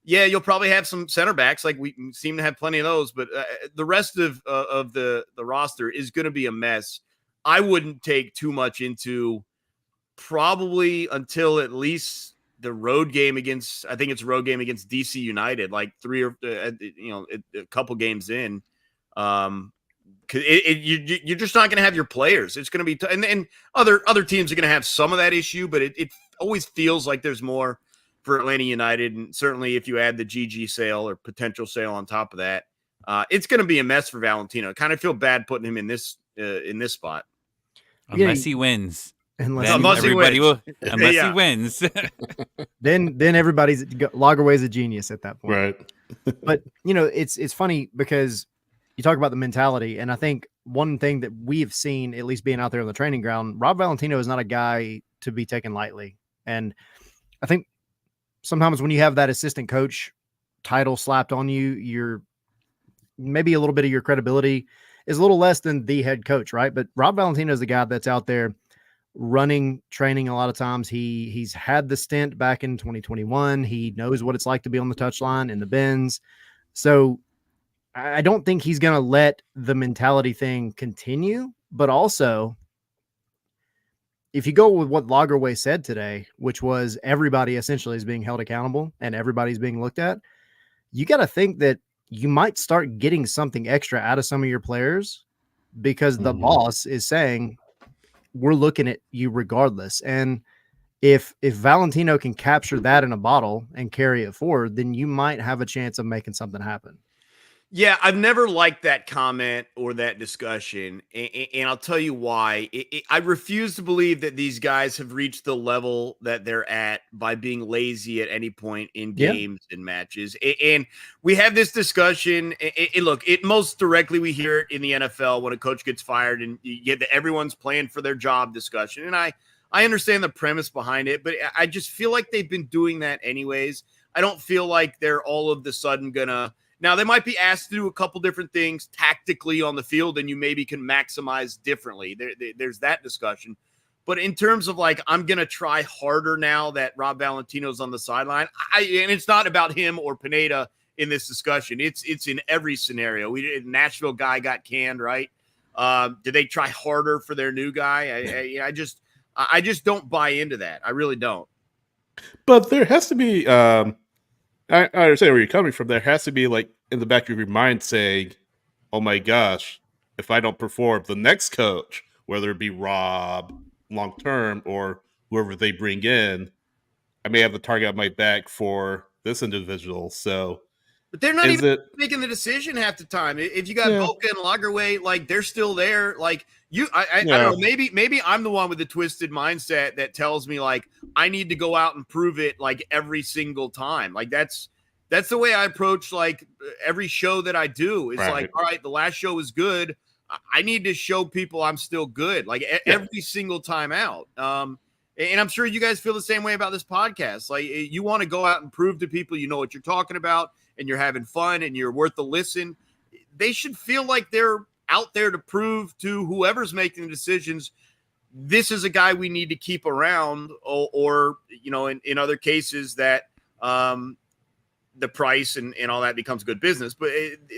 yeah, you'll probably have some center backs. Like we seem to have plenty of those, but the rest of the roster is going to be a mess. I wouldn't take too much into probably until at least the road game against, I think it's a road game against DC United, like a couple games in. You're just not going to have your players. It's going to be, and other teams are going to have some of that issue, but it always feels like there's more for Atlanta United. And certainly if you add the GG sale or potential sale on top of that, it's going to be a mess for Valentino. I kind of feel bad putting him in this spot. Unless he wins. Unless he wins. then everybody's Lagerway's a genius at that point. Right. But it's funny because you talk about the mentality, and I think one thing that we have seen, at least being out there on the training ground, Rob Valentino is not a guy to be taken lightly. And I think sometimes when you have that assistant coach title slapped on you, you're maybe a little bit of your credibility is a little less than the head coach, right? But Rob Valentino is the guy that's out there running training a lot of times. He's had the stint back in 2021. He knows what it's like to be on the touchline in the bins. So I don't think he's going to let the mentality thing continue, but also if you go with what Lagerway said today, which was everybody essentially is being held accountable and everybody's being looked at, you got to think that you might start getting something extra out of some of your players because the boss is saying, we're looking at you regardless. And if Valentino can capture that in a bottle and carry it forward, then you might have a chance of making something happen. Yeah, I've never liked that comment or that discussion, and I'll tell you why. I refuse to believe that these guys have reached the level that they're at by being lazy at any point in games and matches. And we have this discussion. Look, most directly we hear it in the NFL when a coach gets fired and you get the everyone's playing for their job discussion. And I understand the premise behind it, but I just feel like they've been doing that anyways. I don't feel like they're all of the sudden gonna. Now, they might be asked to do a couple different things tactically on the field, and you maybe can maximize differently. There's that discussion. But in terms of like, I'm going to try harder now that Rob Valentino's on the sideline, and it's not about him or Pineda in this discussion. It's in every scenario. Nashville guy got canned, right? Did they try harder for their new guy? I just don't buy into that. I really don't. But there has to be. I understand where you're coming from. There has to be like in the back of your mind saying, "Oh my gosh, if I don't perform, the next coach, whether it be Rob long term or whoever they bring in, I may have the target on my back for this individual." So, but they're not even making the decision half the time. If you got Boca and Lagerwey, like they're still there. Like I don't know. Maybe I'm the one with the twisted mindset that tells me like I need to go out and prove it like every single time. Like that's the way I approach like every show that I do. It's like, all right, the last show was good. I need to show people I'm still good. Like every single time out. And I'm sure you guys feel the same way about this podcast. Like you want to go out and prove to people you know what you're talking about and you're having fun and you're worth the listen. They should feel like they're out there to prove to whoever's making the decisions, this is a guy we need to keep around or you know, in other cases that the price and all that becomes good business. But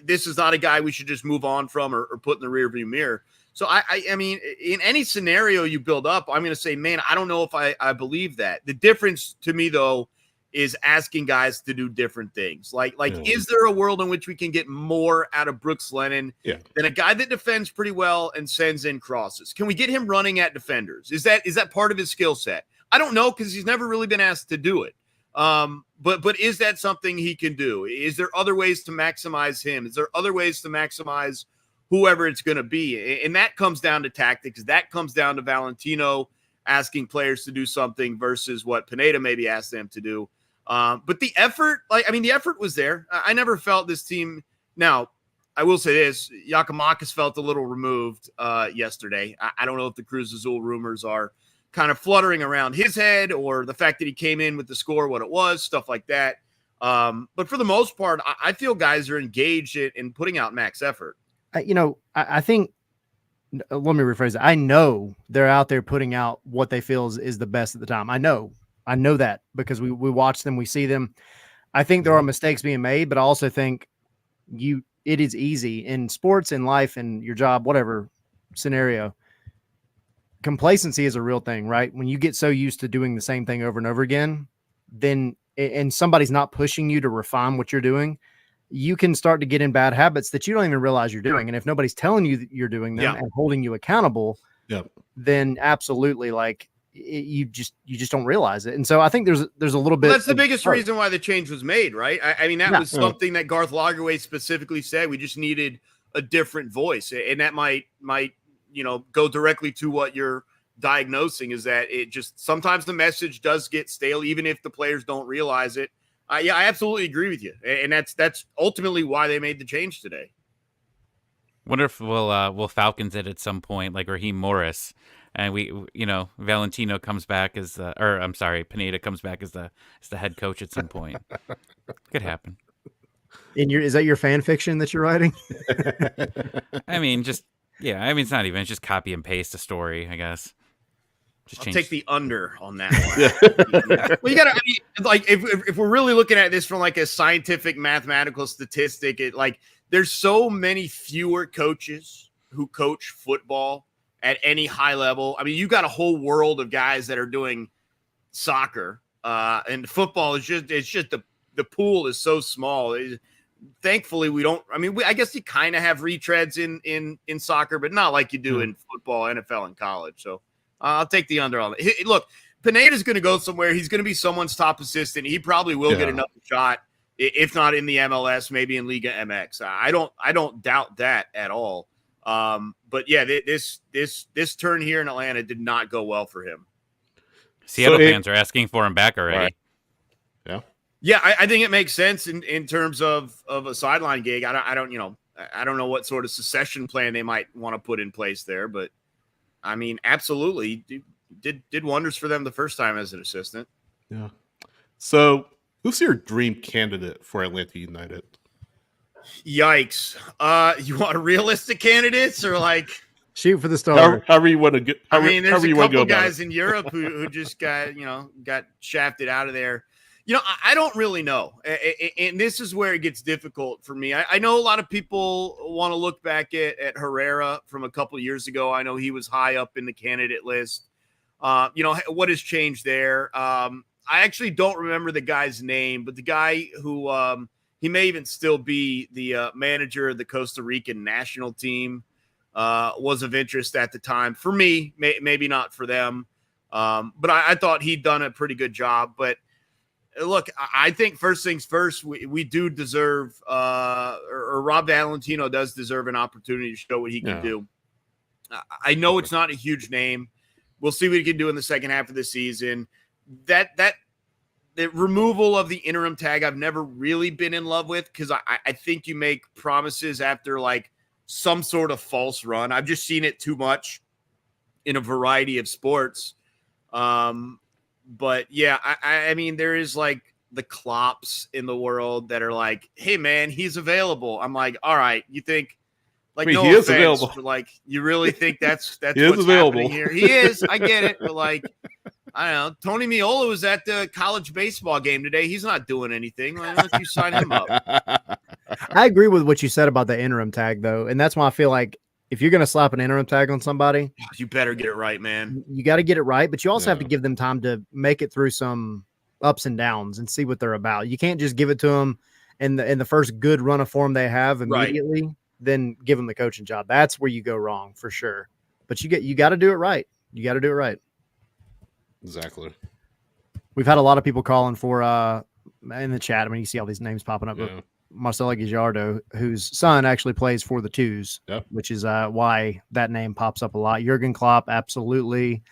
this is not a guy we should just move on from or put in the rearview mirror. So, I mean, in any scenario you build up, I'm going to say, man, I don't know if I believe that. The difference to me, though, is asking guys to do different things. Like, is there a world in which we can get more out of Brooks Lennon than a guy that defends pretty well and sends in crosses? Can we get him running at defenders? Is that part of his skill set? I don't know because he's never really been asked to do it. But is that something he can do? Is there other ways to maximize him? Is there other ways to maximize whoever it's going to be? And that comes down to tactics. That comes down to Valentino asking players to do something versus what Pineda maybe asked them to do. But the effort, the effort was there. I never felt this team. Now, I will say this, Giakoumakis felt a little removed yesterday. I don't know if the Cruz Azul rumors are kind of fluttering around his head or the fact that he came in with the score, what it was, stuff like that. But for the most part, I feel guys are engaged in putting out max effort. I think, let me rephrase it. I know they're out there putting out what they feel is the best at the time. I know that because we watch them, we see them. I think there are mistakes being made, but I also think it is easy in sports, in life, in your job, whatever scenario. Complacency is a real thing, right? When you get so used to doing the same thing over and over again, and somebody's not pushing you to refine what you're doing, you can start to get in bad habits that you don't even realize you're doing. And if nobody's telling you that you're doing them and holding you accountable, then absolutely, like you just don't realize it. And so I think there's a little bit. Well, that's the biggest reason why the change was made, right? I mean, that was something that Garth Lagerwey specifically said. We just needed a different voice, and that might go directly to what you're diagnosing, is that it just sometimes the message does get stale, even if the players don't realize it. I absolutely agree with you, and that's ultimately why they made the change today. Wonder if will Falcons it at some point, like Raheem Morris, and Valentino comes back as Pineda comes back as the head coach at some point. Could happen. Is that your fan fiction that you're writing? I mean, it's not even. It's just copy and paste a story, I guess. I'll take the under on that one. Well, you gotta if we're really looking at this from like a scientific mathematical statistic, there's so many fewer coaches who coach football at any high level. I mean, you got a whole world of guys that are doing soccer, and football is just the pool is so small. Thankfully, we don't. I mean, I guess you kind of have retreads in soccer, but not like you do in football, NFL, and college. So. I'll take the under on it. Look, Pineda's going to go somewhere. He's going to be someone's top assistant. He probably will get another shot, if not in the MLS, maybe in Liga MX. I don't doubt that at all. But yeah, this turn here in Atlanta did not go well for him. Seattle fans are asking for him back already. Right. Yeah, I think it makes sense in terms of a sideline gig. I don't know what sort of succession plan they might want to put in place there, but. I mean, absolutely did wonders for them the first time as an assistant. Yeah. So, who's your dream candidate for Atlanta United? Yikes! You want realistic candidates or like shoot for the star? However you want to get. There's a couple guys in Europe who just got shafted out of there. I don't really know. And this is where it gets difficult for me. I know a lot of people want to look back at Herrera from a couple of years ago. I know he was high up in the candidate list. What has changed there? I actually don't remember the guy's name, but the guy who he may even still be the manager of the Costa Rican national team was of interest at the time. For me, maybe not for them. But I thought he'd done a pretty good job. But look, I think first things first, we do deserve, or Rob Valentino does deserve an opportunity to show what he can do. I know it's not a huge name. We'll see what he can do in the second half of the season. The removal of the interim tag, I've never really been in love with, because I think you make promises after like some sort of false run. I've just seen it too much in a variety of sports. But yeah, I mean, there is like the Klopps in the world that are like, hey man, he's available. I'm like, all right, you think like, no he is offense, available. but like, you really think that's He is what's available. happening here? He is. I get it. But like, I don't know. Tony Meola was at the college baseball game today. He's not doing anything. Why don't you sign him up? I agree with what you said about the interim tag, though. And that's why I feel like if you're going to slap an interim tag on somebody, You better get it right, man. you got to get it right. But you also have to Yeah. give them time to make it through some ups and downs and see what they're about. You can't just give it to them in the first good run of form they have immediately, then give them the coaching job. That's where you go wrong for sure. But you got to do it right. You got to do it right. Exactly. We've had a lot of people calling for in the chat. I mean, you see all these names popping up. Yeah. But Marcelo Gallardo, whose son actually plays for the Twos, Yep. which is why that name pops up a lot. Jurgen Klopp, absolutely.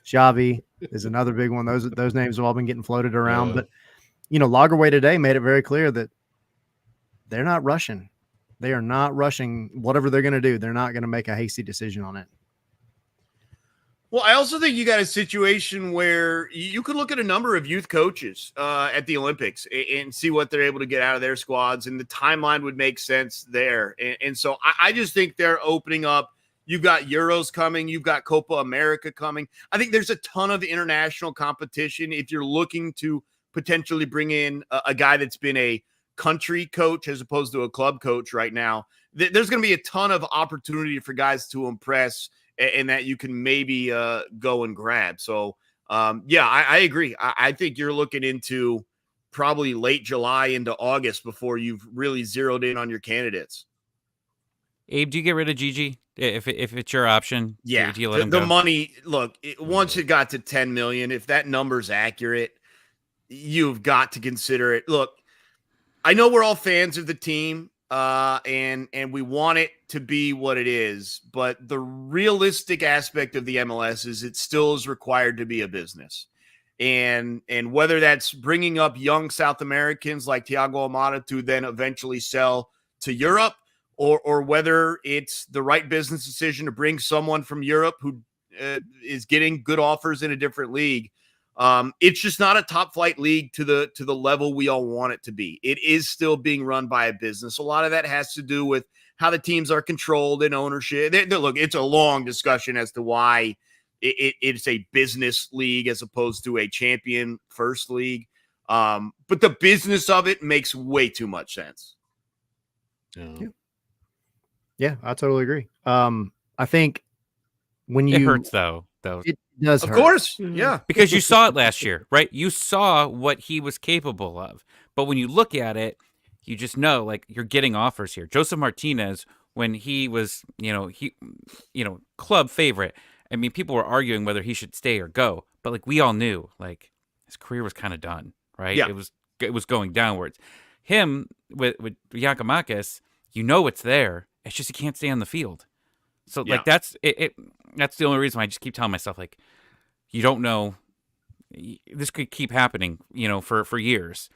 Xavi is another big one. Those names have all been getting floated around. Yeah. But, Lagerwey today made it very clear that they're not rushing. They are not rushing whatever they're going to do. They're not going to make a hasty decision on it. Well, I also think you got a situation where you could look at a number of youth coaches at the Olympics and see what they're able to get out of their squads, and the timeline would make sense there. And so I just think they're opening up. You've got Euros coming. You've got Copa America coming. I think there's a ton of international competition if you're looking to potentially bring in a guy that's been a country coach as opposed to a club coach right now. There's going to be a ton of opportunity for guys to impress and that you can maybe go and grab. So, I agree. I think you're looking into probably late July into August before you've really zeroed in on your candidates. Abe, do you get rid of Gigi if it's your option? Yeah, do you let him the go? money. Look, once it got to 10 million, if that number's accurate, you've got to consider it. Look, I know we're all fans of the team, and we want it to be what it is, but the realistic aspect of the MLS is it still is required to be a business. And whether that's bringing up young South Americans like Thiago Almada to then eventually sell to Europe, or whether it's the right business decision to bring someone from Europe who is getting good offers in a different league. It's just not a top flight league to the level we all want it to be. It is still being run by a business. A lot of that has to do with how the teams are controlled and ownership. Look, it's a long discussion as to why it's a business league as opposed to a champion first league. But the business of it makes way too much sense. Yeah, I totally agree. I think when It you hurts though. it does Of hurt. course. Yeah. Because you saw it last year, right? You saw what he was capable of. But when you look at it, you just know, like, you're getting offers here. Joseph Martinez, when he was, club favorite, I mean, people were arguing whether he should stay or go. But, like, we all knew, like, his career was kind of done, right? Yeah. It was going downwards. Him, with Giacomakis, it's there. It's just he can't stay on the field. So, like, that's it. That's the only reason why I just keep telling myself, like, you don't know. This could keep happening, for years.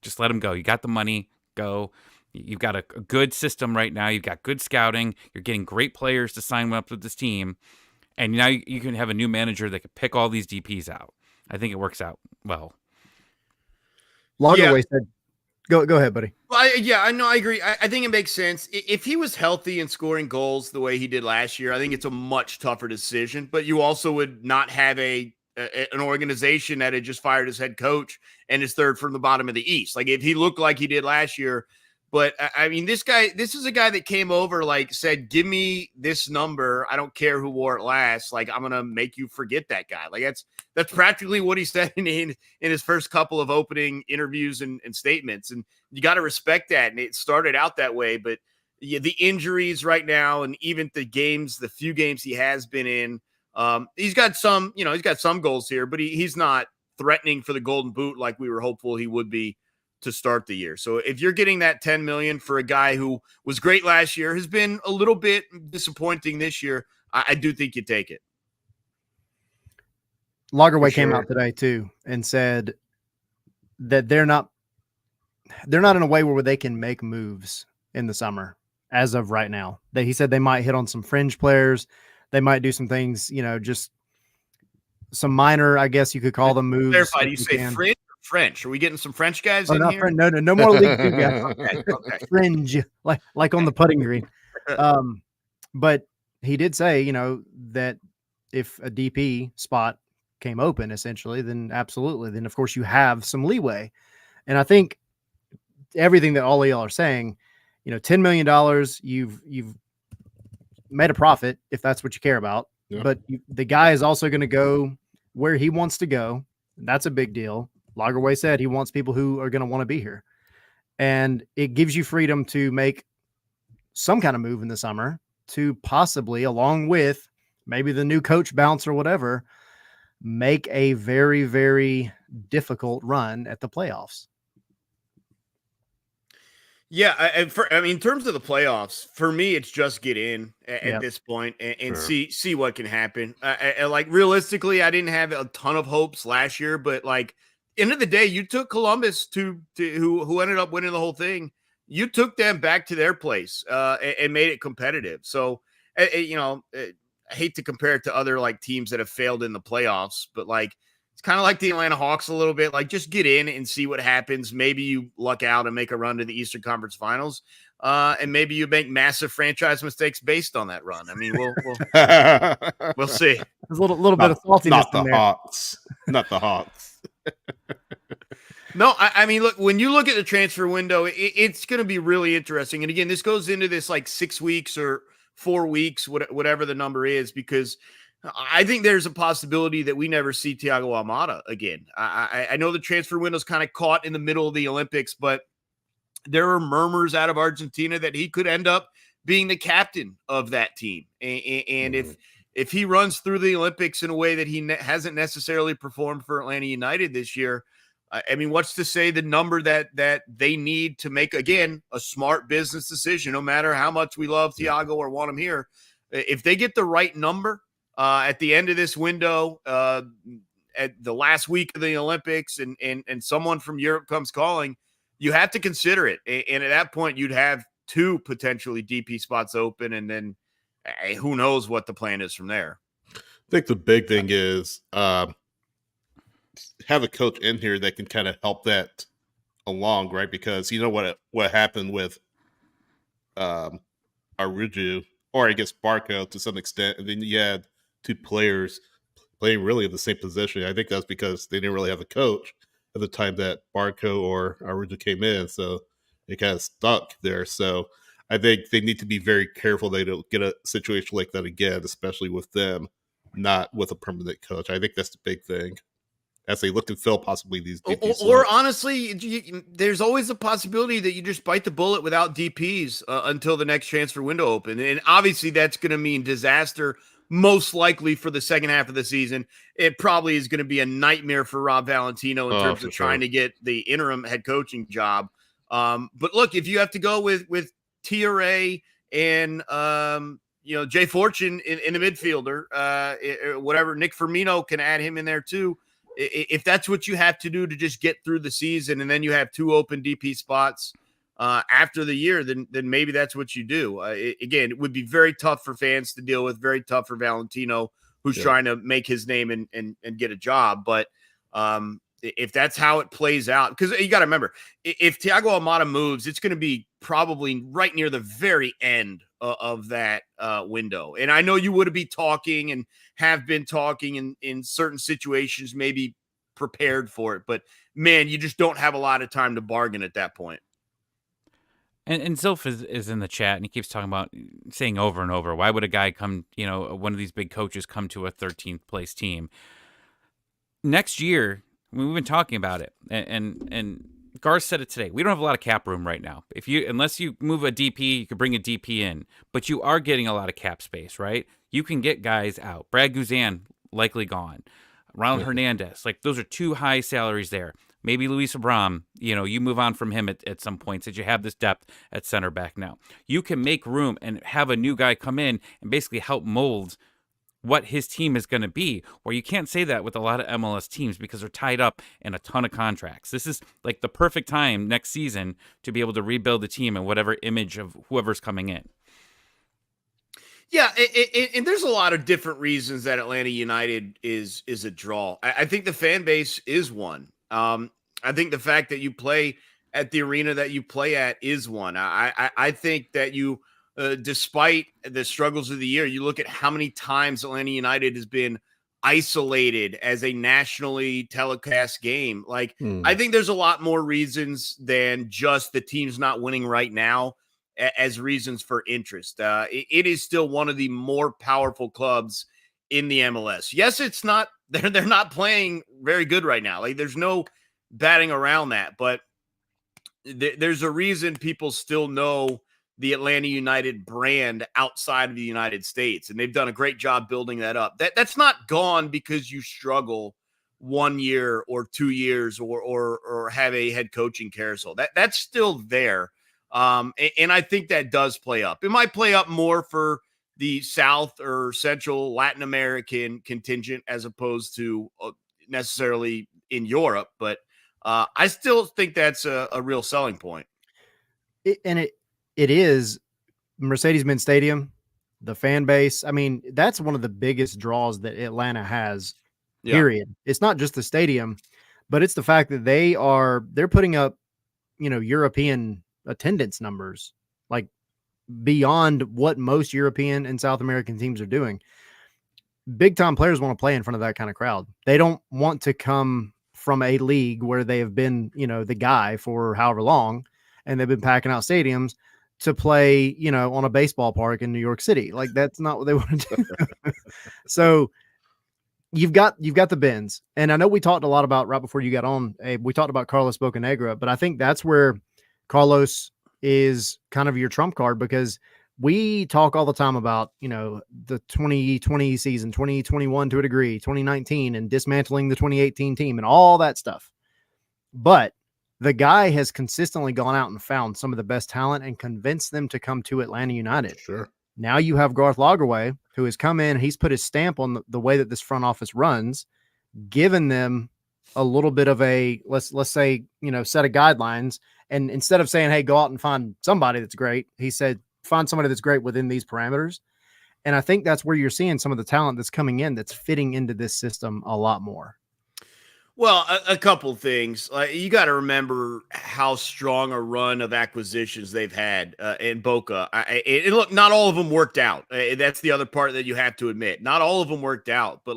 Just let him go. You got the money, go. You've got a good system right now. You've got good scouting. You're getting great players to sign up with this team. And now you can have a new manager that can pick all these DPs out. I think it works out well. Lagerwey said, go ahead, buddy. Well, I know. I agree. I think it makes sense. If he was healthy and scoring goals the way he did last year, I think it's a much tougher decision. But you also would not have a an organization that had just fired his head coach and is third from the bottom of the East. Like if he looked like he did last year, but I mean, this is a guy that came over, like said, give me this number. I don't care who wore it last. Like I'm going to make you forget that guy. Like that's practically what he said in his first couple of opening interviews and statements. And you got to respect that. And it started out that way, but yeah, the injuries right now, and even the few games he has been in, he's got some goals here, but he's not threatening for the Golden Boot like we were hopeful he would be to start the year. So if you're getting that $10 million for a guy who was great last year, has been a little bit disappointing this year, I do think you take it. Lagerwey came out today too and said that they're not in a way where they can make moves in the summer as of right now. He said they might hit on some fringe players. They might do some things, just some minor, I guess you could call them moves. Clarify, do you say fringe or French? Are we getting some French guys in here? No more League Two guys. Okay. Fringe, like on the putting green. But he did say, that if a DP spot came open, essentially, then absolutely. Then of course you have some leeway. And I think everything that all of y'all are saying, $10 million, you've made a profit if that's what you care about. Yeah. But the guy is also going to go where he wants to go. That's a big deal. Lagerwey said he wants people who are going to want to be here. And it gives you freedom to make some kind of move in the summer to possibly, along with maybe the new coach bounce or whatever, make a very, very difficult run at the playoffs. Yeah, I mean, in terms of the playoffs, for me, it's just get in at this point and see what can happen. Like realistically, I didn't have a ton of hopes last year, but like end of the day, you took Columbus to who ended up winning the whole thing. You took them back to their place and made it competitive. So I hate to compare it to other like teams that have failed in the playoffs, but like. It's kind of like the Atlanta Hawks a little bit, like just get in and see what happens. Maybe you luck out and make a run to the Eastern Conference Finals. And maybe you make massive franchise mistakes based on that run. I mean, we'll see. There's a little bit of saltiness not the in there. Hawks. Not the Hawks. No, I mean, look, when you look at the transfer window, it's going to be really interesting. And again, this goes into this like 6 weeks or 4 weeks, whatever the number is, because I think there's a possibility that we never see Thiago Almada again. I know the transfer window's kind of caught in the middle of the Olympics, but there are murmurs out of Argentina that he could end up being the captain of that team. And if he runs through the Olympics in a way that he hasn't necessarily performed for Atlanta United this year, I mean, what's to say the number that they need to make, again, a smart business decision, no matter how much we love Thiago or want him here, if they get the right number, at the end of this window, at the last week of the Olympics, and someone from Europe comes calling, you have to consider it. And at that point, you'd have 2 potentially DP spots open, and then who knows what the plan is from there. I think the big thing is have a coach in here that can kind of help that along, right? Because you know what happened with Aruju, or I guess Barco to some extent, and then you had 2 players playing really in the same position. I think that's because they didn't really have a coach at the time that Barco or Arujo came in, so they kind of stuck there. So I think they need to be very careful they don't get a situation like that again, especially with them not with a permanent coach. I think that's the big thing as they look to fill possibly these DPs. Or honestly, there's always a possibility that you just bite the bullet without DPs until the next transfer window open. And obviously that's going to mean disaster, most likely for the second half of the season. It probably is going to be a nightmare for Rob Valentino in terms of trying to get the interim head coaching job. But look, if you have to go with TRA and Jay Fortune in the midfielder, whatever, Nick Firmino can add him in there too. If that's what you have to do to just get through the season, and then you have 2 open DP spots after the year, then maybe that's what you do. Again, it would be very tough for fans to deal with, very tough for Valentino, who's trying to make his name and get a job. But if that's how it plays out, because you got to remember, if Thiago Almada moves, it's going to be probably right near the very end of that window. And I know you would be talking and have been talking in certain situations, maybe prepared for it, but man, you just don't have a lot of time to bargain at that point. And Zilf is in the chat, and he keeps talking about saying over and over, why would a guy come, one of these big coaches come to a 13th place team? Next year, we've been talking about it, and Garth said it today. We don't have a lot of cap room right now. Unless you move a DP, you could bring a DP in, but you are getting a lot of cap space, right? You can get guys out. Brad Guzan likely gone. Ronald Hernandez, like those are 2 high salaries there. Maybe Luis Abram, you move on from him at some point since you have this depth at center back now. You can make room and have a new guy come in and basically help mold what his team is going to be, where you can't say that with a lot of MLS teams because they're tied up in a ton of contracts. This is like the perfect time next season to be able to rebuild the team and whatever image of whoever's coming in. Yeah, and there's a lot of different reasons that Atlanta United is a draw. I think the fan base is one. I think the fact that you play at the arena that you play at is one. I think that you, despite the struggles of the year, you look at how many times Atlanta United has been isolated as a nationally telecast game. Like, I think there's a lot more reasons than just the team's not winning right now as reasons for interest. It is still one of the more powerful clubs in the MLS. Yes, it's not, they're not playing very good right now. Like, there's no batting around that, but there's a reason people still know the Atlanta United brand outside of the United States. And they've done a great job building that up. That's not gone because you struggle 1 year or 2 years or have a head coaching carousel. That's still there. And I think that does play up. It might play up more for the South or Central Latin American contingent as opposed to necessarily in Europe. But I still think that's a real selling point. It is Mercedes-Benz Stadium, the fan base. I mean, that's one of the biggest draws that Atlanta has, period. Yeah. It's not just the stadium, but it's the fact that they're putting up, European attendance numbers, like beyond what most European and South American teams are doing. Big time players want to play in front of that kind of crowd. They don't want to come from a league where they have been, the guy for however long, and they've been packing out stadiums to play, on a baseball park in New York City. Like, that's not what they want to do. So you've got the Benz. And I know we talked a lot about, right before you got on, we talked about Carlos Bocanegra, but I think that's where Carlos is kind of your trump card, because we talk all the time about, the 2020 season, 2021 to a degree, 2019, and dismantling the 2018 team and all that stuff. But the guy has consistently gone out and found some of the best talent and convinced them to come to Atlanta United. Sure. Now you have Garth Lagerwey, who has come in. He's put his stamp on the way that this front office runs, given them a little bit of a, let's say, set of guidelines. And instead of saying, hey, go out and find somebody that's great, he said, find somebody that's great within these parameters. And I think that's where you're seeing some of the talent that's coming in that's fitting into this system a lot more. Well, a couple things. You got to remember how strong a run of acquisitions they've had in Boca. And look, not all of them worked out. That's the other part that you have to admit. Not all of them worked out. But,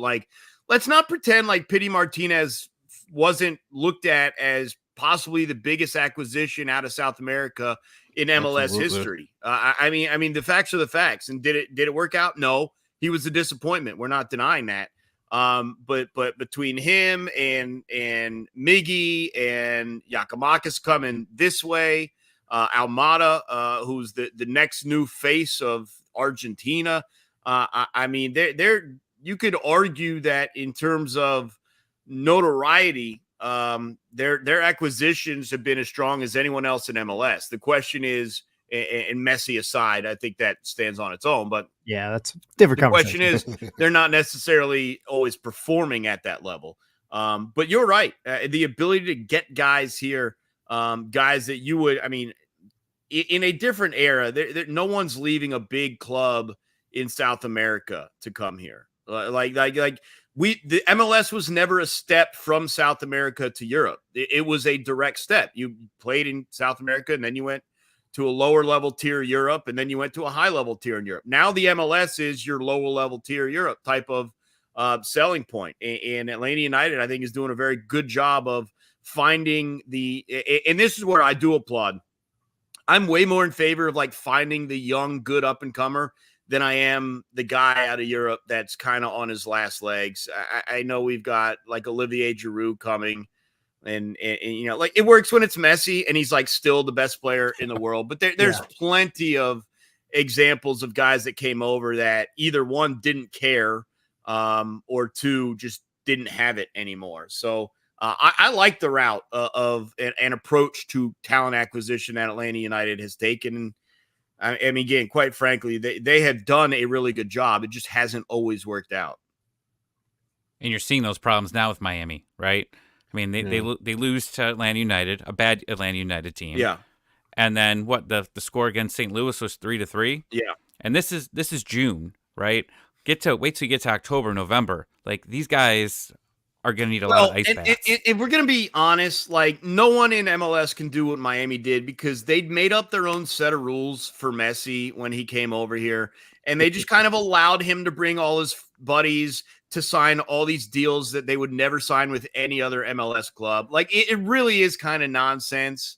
let's not pretend like Pity Martinez wasn't looked at as possibly the biggest acquisition out of South America in MLS history. I mean, the facts are the facts. And did it work out? No. He was a disappointment. We're not denying that. But between him and Miggy and Giakoumakis coming this way, Almada, who's the next new face of Argentina. I mean, you could argue that in terms of notoriety, their acquisitions have been as strong as anyone else in MLS. The question is, and Messi aside, I think that stands on its own. But yeah, that's a different conversation. The question is, they're not necessarily always performing at that level. But you're right. The ability to get guys here, guys that you would, I mean, in a different era, no one's leaving a big club in South America to come here. Like the MLS was never a step from South America to Europe. It was a direct step. You played in South America, and then you went to a lower level tier Europe, and then you went to a high level tier in Europe. Now the MLS is your lower level tier Europe type of selling point. And Atlanta United, I think, is doing a very good job of finding and this is where I do applaud. I'm way more in favor of like finding the young, good up and comer than I am the guy out of Europe that's kind of on his last legs. I know we've got like Olivier Giroud coming, and you know, like it works when it's Messi and he's like still the best player in the world. But there's plenty of examples of guys that came over that either one didn't care, or two just didn't have it anymore. So I like the route of an approach to talent acquisition that Atlanta United has taken. I mean, again, quite frankly, they have done a really good job. It just hasn't always worked out. And you're seeing those problems now with Miami, right? I mean, they lose to Atlanta United, a bad Atlanta United team. Yeah. And then what the score against St. Louis was 3-3. Yeah. And this is June, right? Wait till you get to October, November. Like these guys are going to need a lot of ice baths. If we're going to be honest, like no one in MLS can do what Miami did because they'd made up their own set of rules for Messi when he came over here. And they just kind of allowed him to bring all his buddies to sign all these deals that they would never sign with any other MLS club. Like it really is kind of nonsense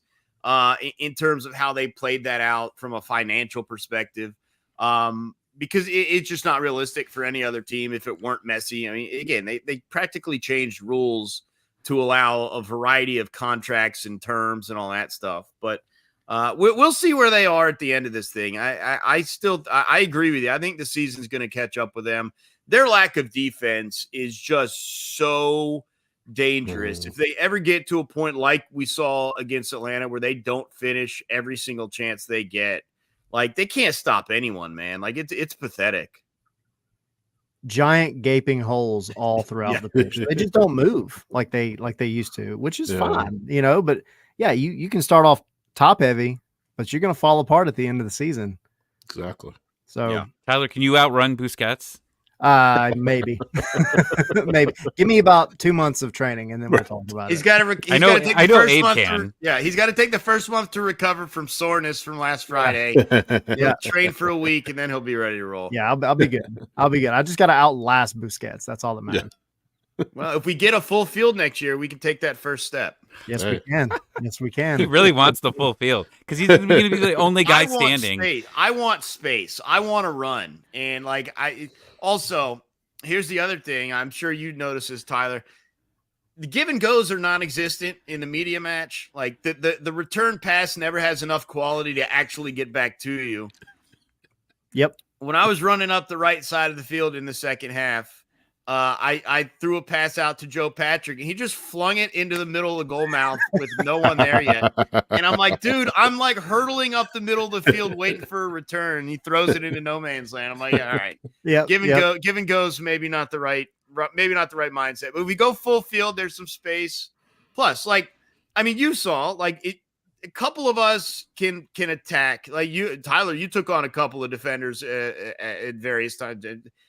in terms of how they played that out from a financial perspective. Because it's just not realistic for any other team if it weren't Messi. I mean, again, they practically changed rules to allow a variety of contracts and terms and all that stuff. But we'll see where they are at the end of this thing. I still agree with you. I think the season's going to catch up with them. Their lack of defense is just so dangerous. If they ever get to a point like we saw against Atlanta where they don't finish every single chance they get, like they can't stop anyone, man. Like it's pathetic. Giant gaping holes all throughout the pitch. They just don't move like they used to, which is fine, you know. But yeah, you can start off top heavy, but you're going to fall apart at the end of the season. Exactly. So, Tyler, can you outrun Busquets? Maybe, maybe. Give me about 2 months of training, and then we'll talk about it. He's got to. I know Abe can. He's got to take the first month to recover from soreness from last Friday. Yeah, train for a week, and then he'll be ready to roll. Yeah, I'll be good. I'll be good. I just got to outlast Busquets. That's all that matters. Yeah. Well, if we get a full field next year, we can take that first step. Yes, we can. Yes, we can. He really wants the full field because he's going to be the only guy standing. I want space. I want to run. And like also, here's the other thing. I'm sure you notice this, Tyler. The give and goes are non-existent in the media match. Like the return pass never has enough quality to actually get back to you. Yep. When I was running up the right side of the field in the second half, I threw a pass out to Joe Patrick, and he just flung it into the middle of the goal mouth with no one there yet. And I'm like, dude, I'm like hurdling up the middle of the field waiting for a return. He throws it into no man's land. I'm like, yeah, all right, give and goes, maybe not the right mindset. But if we go full field, there's some space. Plus, like, I mean, you saw like it. A couple of us can attack. Like you, Tyler, you took on a couple of defenders at various times.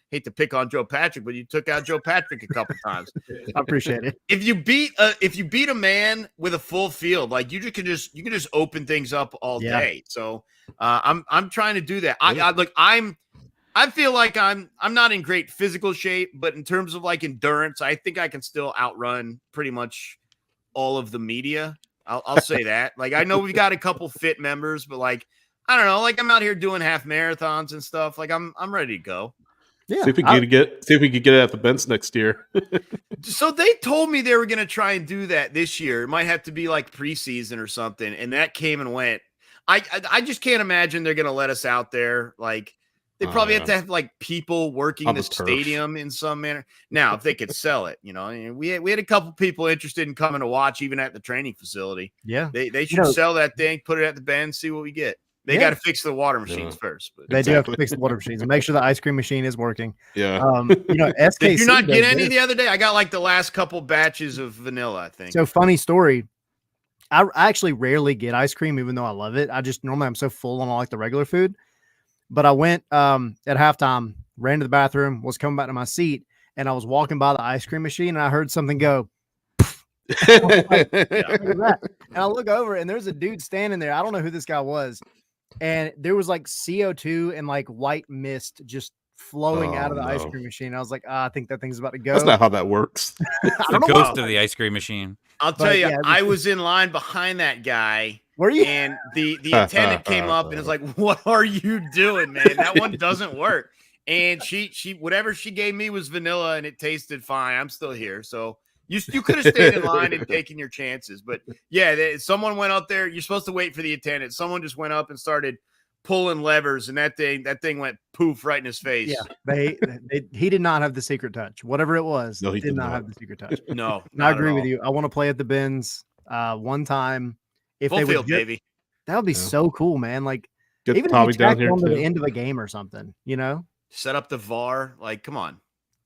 Hate to pick on Joe Patrick, but you took out Joe Patrick a couple times. I appreciate it. If you beat a man with a full field, like you can just open things up all day. So I'm trying to do that. I feel like I'm not in great physical shape, but in terms of like endurance, I think I can still outrun pretty much all of the media. I'll say that. Like, I know we've got a couple fit members, but like, I don't know, like I'm out here doing half marathons and stuff. Like I'm ready to go. Yeah. See if we could get it at the Benz next year. So they told me they were going to try and do that this year. It might have to be like preseason or something. And that came and went. I just can't imagine they're going to let us out there. Like they probably have to have like people working on the stadium in some manner. Now, if they could sell it, you know, we had a couple people interested in coming to watch, even at the training facility. Yeah, they should sell that thing, put it at the Benz, see what we get. They got to fix the water machines first. But they do have to fix the water machines and make sure the ice cream machine is working. Yeah. You know, SKC. Did you not get any the other day? I got like the last couple batches of vanilla, I think. So funny story. I actually rarely get ice cream, even though I love it. I just normally I'm so full on all like the regular food. But I went at halftime, ran to the bathroom, was coming back to my seat, and I was walking by the ice cream machine and I heard something go. Yeah. Look at that. And I look over and there's a dude standing there. I don't know who this guy was. And there was like CO2 and like white mist just flowing out of the ice cream machine. I was like, I think that thing's about to go. That's not how that works. It's the ghost of the ice cream machine. I'll tell you, I was in line behind that guy. Were you? And the attendant came up and was like, "What are you doing, man? That one doesn't work." And she whatever she gave me was vanilla and it tasted fine. I'm still here. So you could have stayed in line and taken your chances. But yeah, someone went up there. You're supposed to wait for the attendant. Someone just went up and started pulling levers, and that thing went poof right in his face. Yeah, he did not have the secret touch. Whatever it was, no, he did not have the secret touch. No, I agree with you. I want to play at the bins one time. If full they field, would baby. That would be so cool, man. Like get even Tommy if you down here to too. the end of a game or something, you know. Set up the VAR. Like, come on.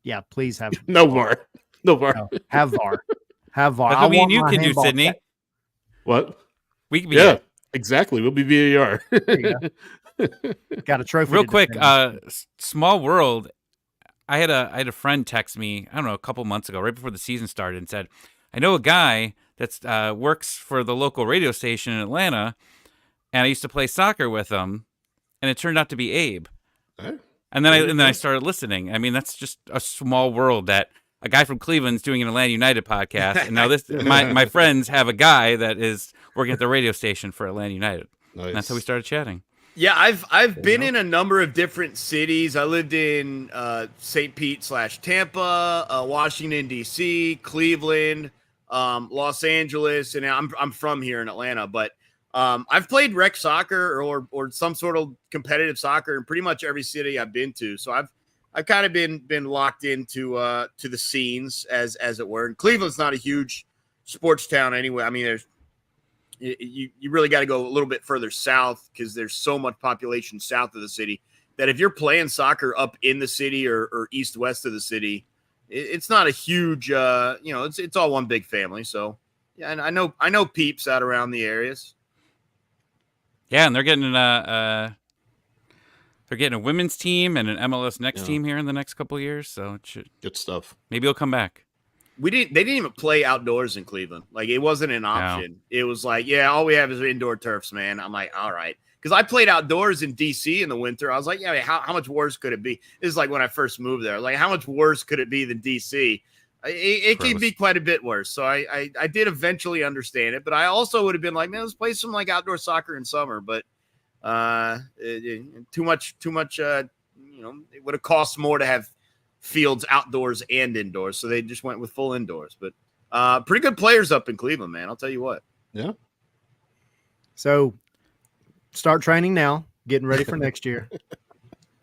Yeah, please have no VAR. No VAR. No, have VAR. Have VAR. That's what me and you can do, Sydney. What? We can be exactly. We'll be VAR. Got a trophy. Real quick, small world. I had a friend text me, I don't know, a couple months ago, right before the season started, and said, I know a guy that's works for the local radio station in Atlanta, and I used to play soccer with him, and it turned out to be Abe. And then I started listening. I mean, that's just a small world that a guy from Cleveland's doing an Atlanta United podcast, and now my friends have a guy that is working at the radio station for Atlanta United. Nice. And that's how we started chatting. Yeah, I've been in a number of different cities. I lived in St. Pete / Tampa, Washington D.C., Cleveland, Los Angeles, and I'm from here in Atlanta. But I've played rec soccer or some sort of competitive soccer in pretty much every city I've been to. So I've kind of been locked into to the scenes as it were. And Cleveland's not a huge sports town anyway. I mean, you really got to go a little bit further south because there's so much population south of the city that if you're playing soccer up in the city or east west of the city, it's not a huge it's all one big family. So yeah, and I know peeps out around the areas. Yeah, and they're getting a women's team and an MLS Next team here in the next couple of years. So it should good stuff. Maybe he'll come back. They didn't even play outdoors in Cleveland. Like it wasn't an option. No. It was like, yeah, all we have is indoor turfs, man. I'm like, all right. Because I played outdoors in DC in the winter. I was like, yeah, how much worse could it be? This is like when I first moved there. Like, how much worse could it be than DC? It can be quite a bit worse. So I did eventually understand it, but I also would have been like, man, let's play some like outdoor soccer in summer. But too much. It would have cost more to have fields outdoors and indoors, so they just went with full indoors. But pretty good players up in Cleveland, man. I'll tell you what. Yeah. So start training now, getting ready for next year,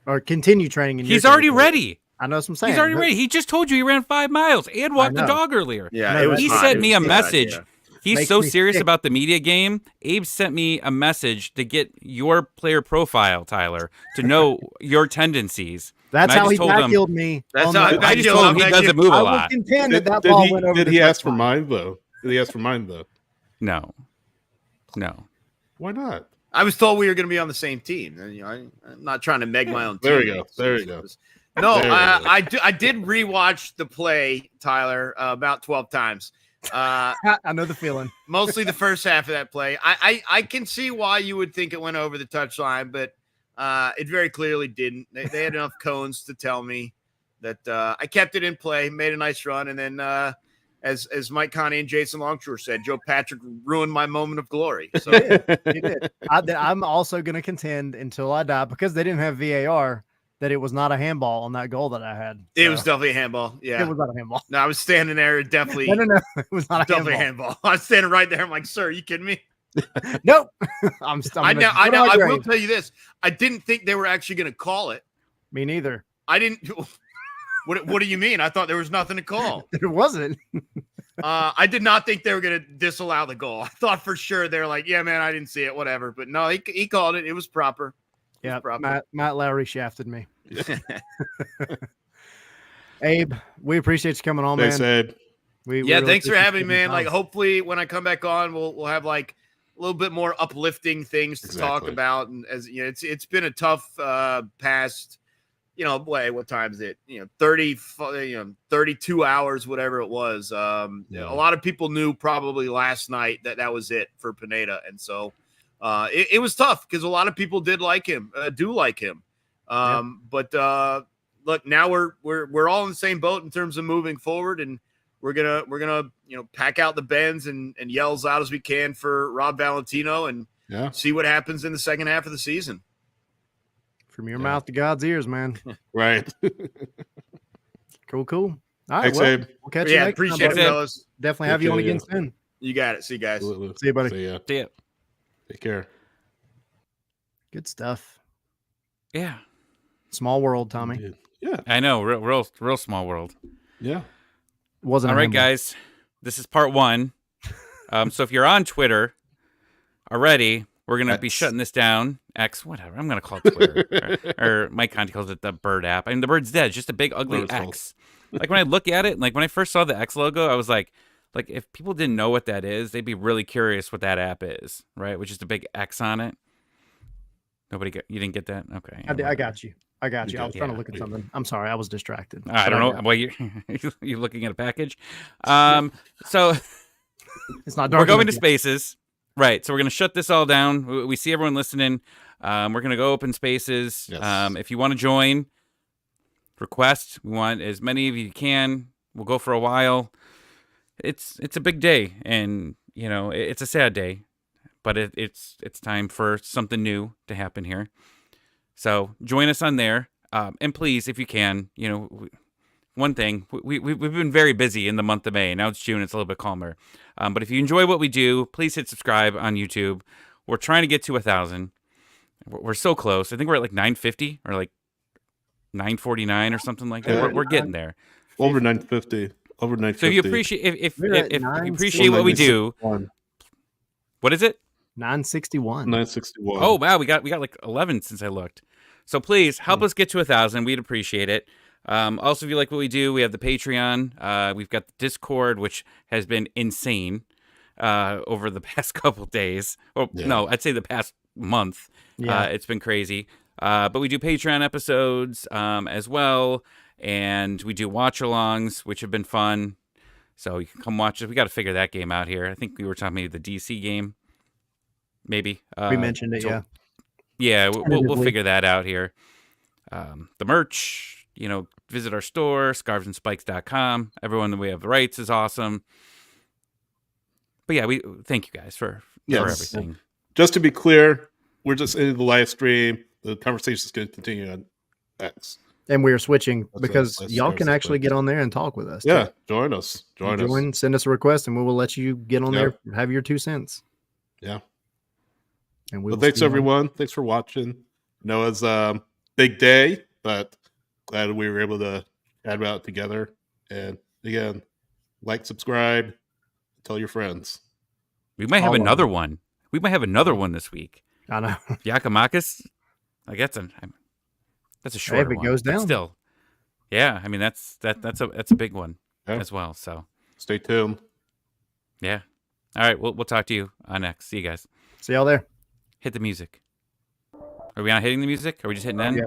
or continue training. He's already ready. I know what I'm saying. He's already ready. He just told you he ran 5 miles and walked the dog earlier. Yeah, he sent me a message. He's Makes so me serious sick. about the media game. Abe sent me a message to get your player profile, Tyler, to know your tendencies. That's how he killed me. That's how I just told him he doesn't move a I lot. will contend that ball went over. Did he ask for mine though? No. Why not? I was told we were going to be on the same team. I'm not trying to meg my own team. There we go. There you go. No, I did rewatch the play, Tyler, about 12 times. I know the feeling. Mostly the first half of that play. I can see why you would think it went over the touchline, but it very clearly didn't. They had enough cones to tell me that I kept it in play, made a nice run, and then as Mike Connie and Jason Longshore said, Joe Patrick ruined my moment of glory. So He did. I'm also going to contend until I die, because they didn't have VAR, that it was not a handball on that goal that I had. It was definitely a handball. Yeah, it was not a handball. No, I was standing there. It definitely. No. It was not a handball. handball. I was standing right there. I'm like, sir, are you kidding me? Nope. I know. I will tell you this. I didn't think they were actually going to call it. Me neither. I didn't. What do you mean? I thought there was nothing to call. There wasn't. I did not think they were going to disallow the goal. I thought for sure they were like, yeah, man, I didn't see it, whatever. But no, he called it. It was proper. Yeah, Matt Lowry shafted me. Abe, we appreciate you coming on, man. Thanks, Abe. Really thanks for having me, man. Like, hopefully when I come back on, we'll have like a little bit more uplifting things to talk about. And as you know, it's been a tough past what time is it? 32 hours, whatever it was. A lot of people knew probably last night that was it for Pineda. And so it was tough because a lot of people do like him. But look, now we're all in the same boat in terms of moving forward, and we're gonna pack out the bends and yell as loud as we can for Rob Valentino and see what happens in the second half of the season. From your mouth to God's ears, man. Right. Cool. All right, Thanks, Abe. We'll catch you next appreciate time, it, fellas. Definitely have you on again soon. You got it. See you guys. Absolutely. See you, buddy. See ya. See ya. Take care. Good stuff. Yeah. Small world, Tommy. Dude. Yeah. I know. Real small world. Yeah. Wasn't all right, guys. This is part 1. So if you're on Twitter already, we're going to be shutting this down. X, whatever. I'm going to call it Twitter. or Mike Conti calls it the Bird app. I mean, the Bird's dead. It's just a big, ugly X. Like, when I look at it, like, when I first saw the X logo, I was like, if people didn't know what that is, they'd be really curious what that app is, right? Which is the big X on it. You didn't get that? Okay. I got you. I was trying to look at something. I'm sorry. I was distracted. I don't know. Well, you're looking at a package. So it's not dark. We're going to Spaces. Right. So we're going to shut this all down. We see everyone listening. We're going to go open Spaces. Yes. If you want to join, request. We want as many of you can. We'll go for a while. It's a big day, and it's a sad day, but it's time for something new to happen here. So join us on there, and please, if you can, one thing, we've been very busy in the month of May. Now it's June, it's a little bit calmer. But if you enjoy what we do, please hit subscribe on YouTube. We're trying to get to 1,000. We're so close. I think we're at like 950 or like 949 or something like that. We're getting there. Over 950. Over 950. So if you appreciate if you appreciate what we do, what is it? 961. 961. Oh wow, we got like 11 since I looked. So please help us get to 1,000. We'd appreciate it. Also, if you like what we do, we have the Patreon. We've got the Discord, which has been insane over the past couple days. No, I'd say the past month. Yeah. It's been crazy. But we do Patreon episodes as well, and we do watch-alongs, which have been fun. So you can come watch it. We got to figure that game out here. I think we were talking maybe the DC game. Maybe. We mentioned it, yeah. Yeah, we'll figure that out here. The merch, visit our store, scarvesandspikes.com. Everyone that we have the rights is awesome. But yeah, we thank you guys for everything. Just to be clear, we're just in the live stream. The conversation is going to continue on X. And we are switching because y'all can actually get on there and talk with us. Yeah, join us. Join us. Send us a request, and we will let you get on there, have your 2 cents. Yeah. And well, thanks everyone. Thanks for watching. Noah's big day, but glad we were able to add out together. And again, like, subscribe, tell your friends. We might have another one. We might have another one this week. I know. Yakimakis. Like that's a short one. If it goes down. Still. Yeah, I mean that's a big one as well. So stay tuned. Yeah. All right, we'll talk to you on next. See you guys. See y'all there. Hit the music. Are we not hitting the music? Are we just hitting end? Yeah.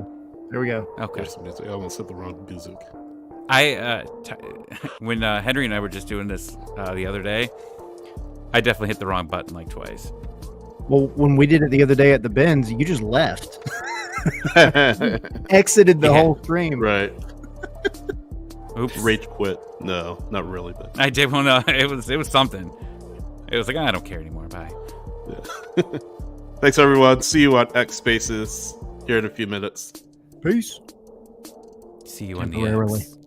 There we go. Okay. I almost hit the wrong music. When Henry and I were just doing this the other day, I definitely hit the wrong button like twice. Well, when we did it the other day at the Benz, you just left. Exited the whole stream. Right. Oops. Rage quit. No, not really, but I did. Well, no, it was something. It was like, I don't care anymore. Bye. Yeah. Thanks, everyone. See you on X Spaces here in a few minutes. Peace. See you on the X.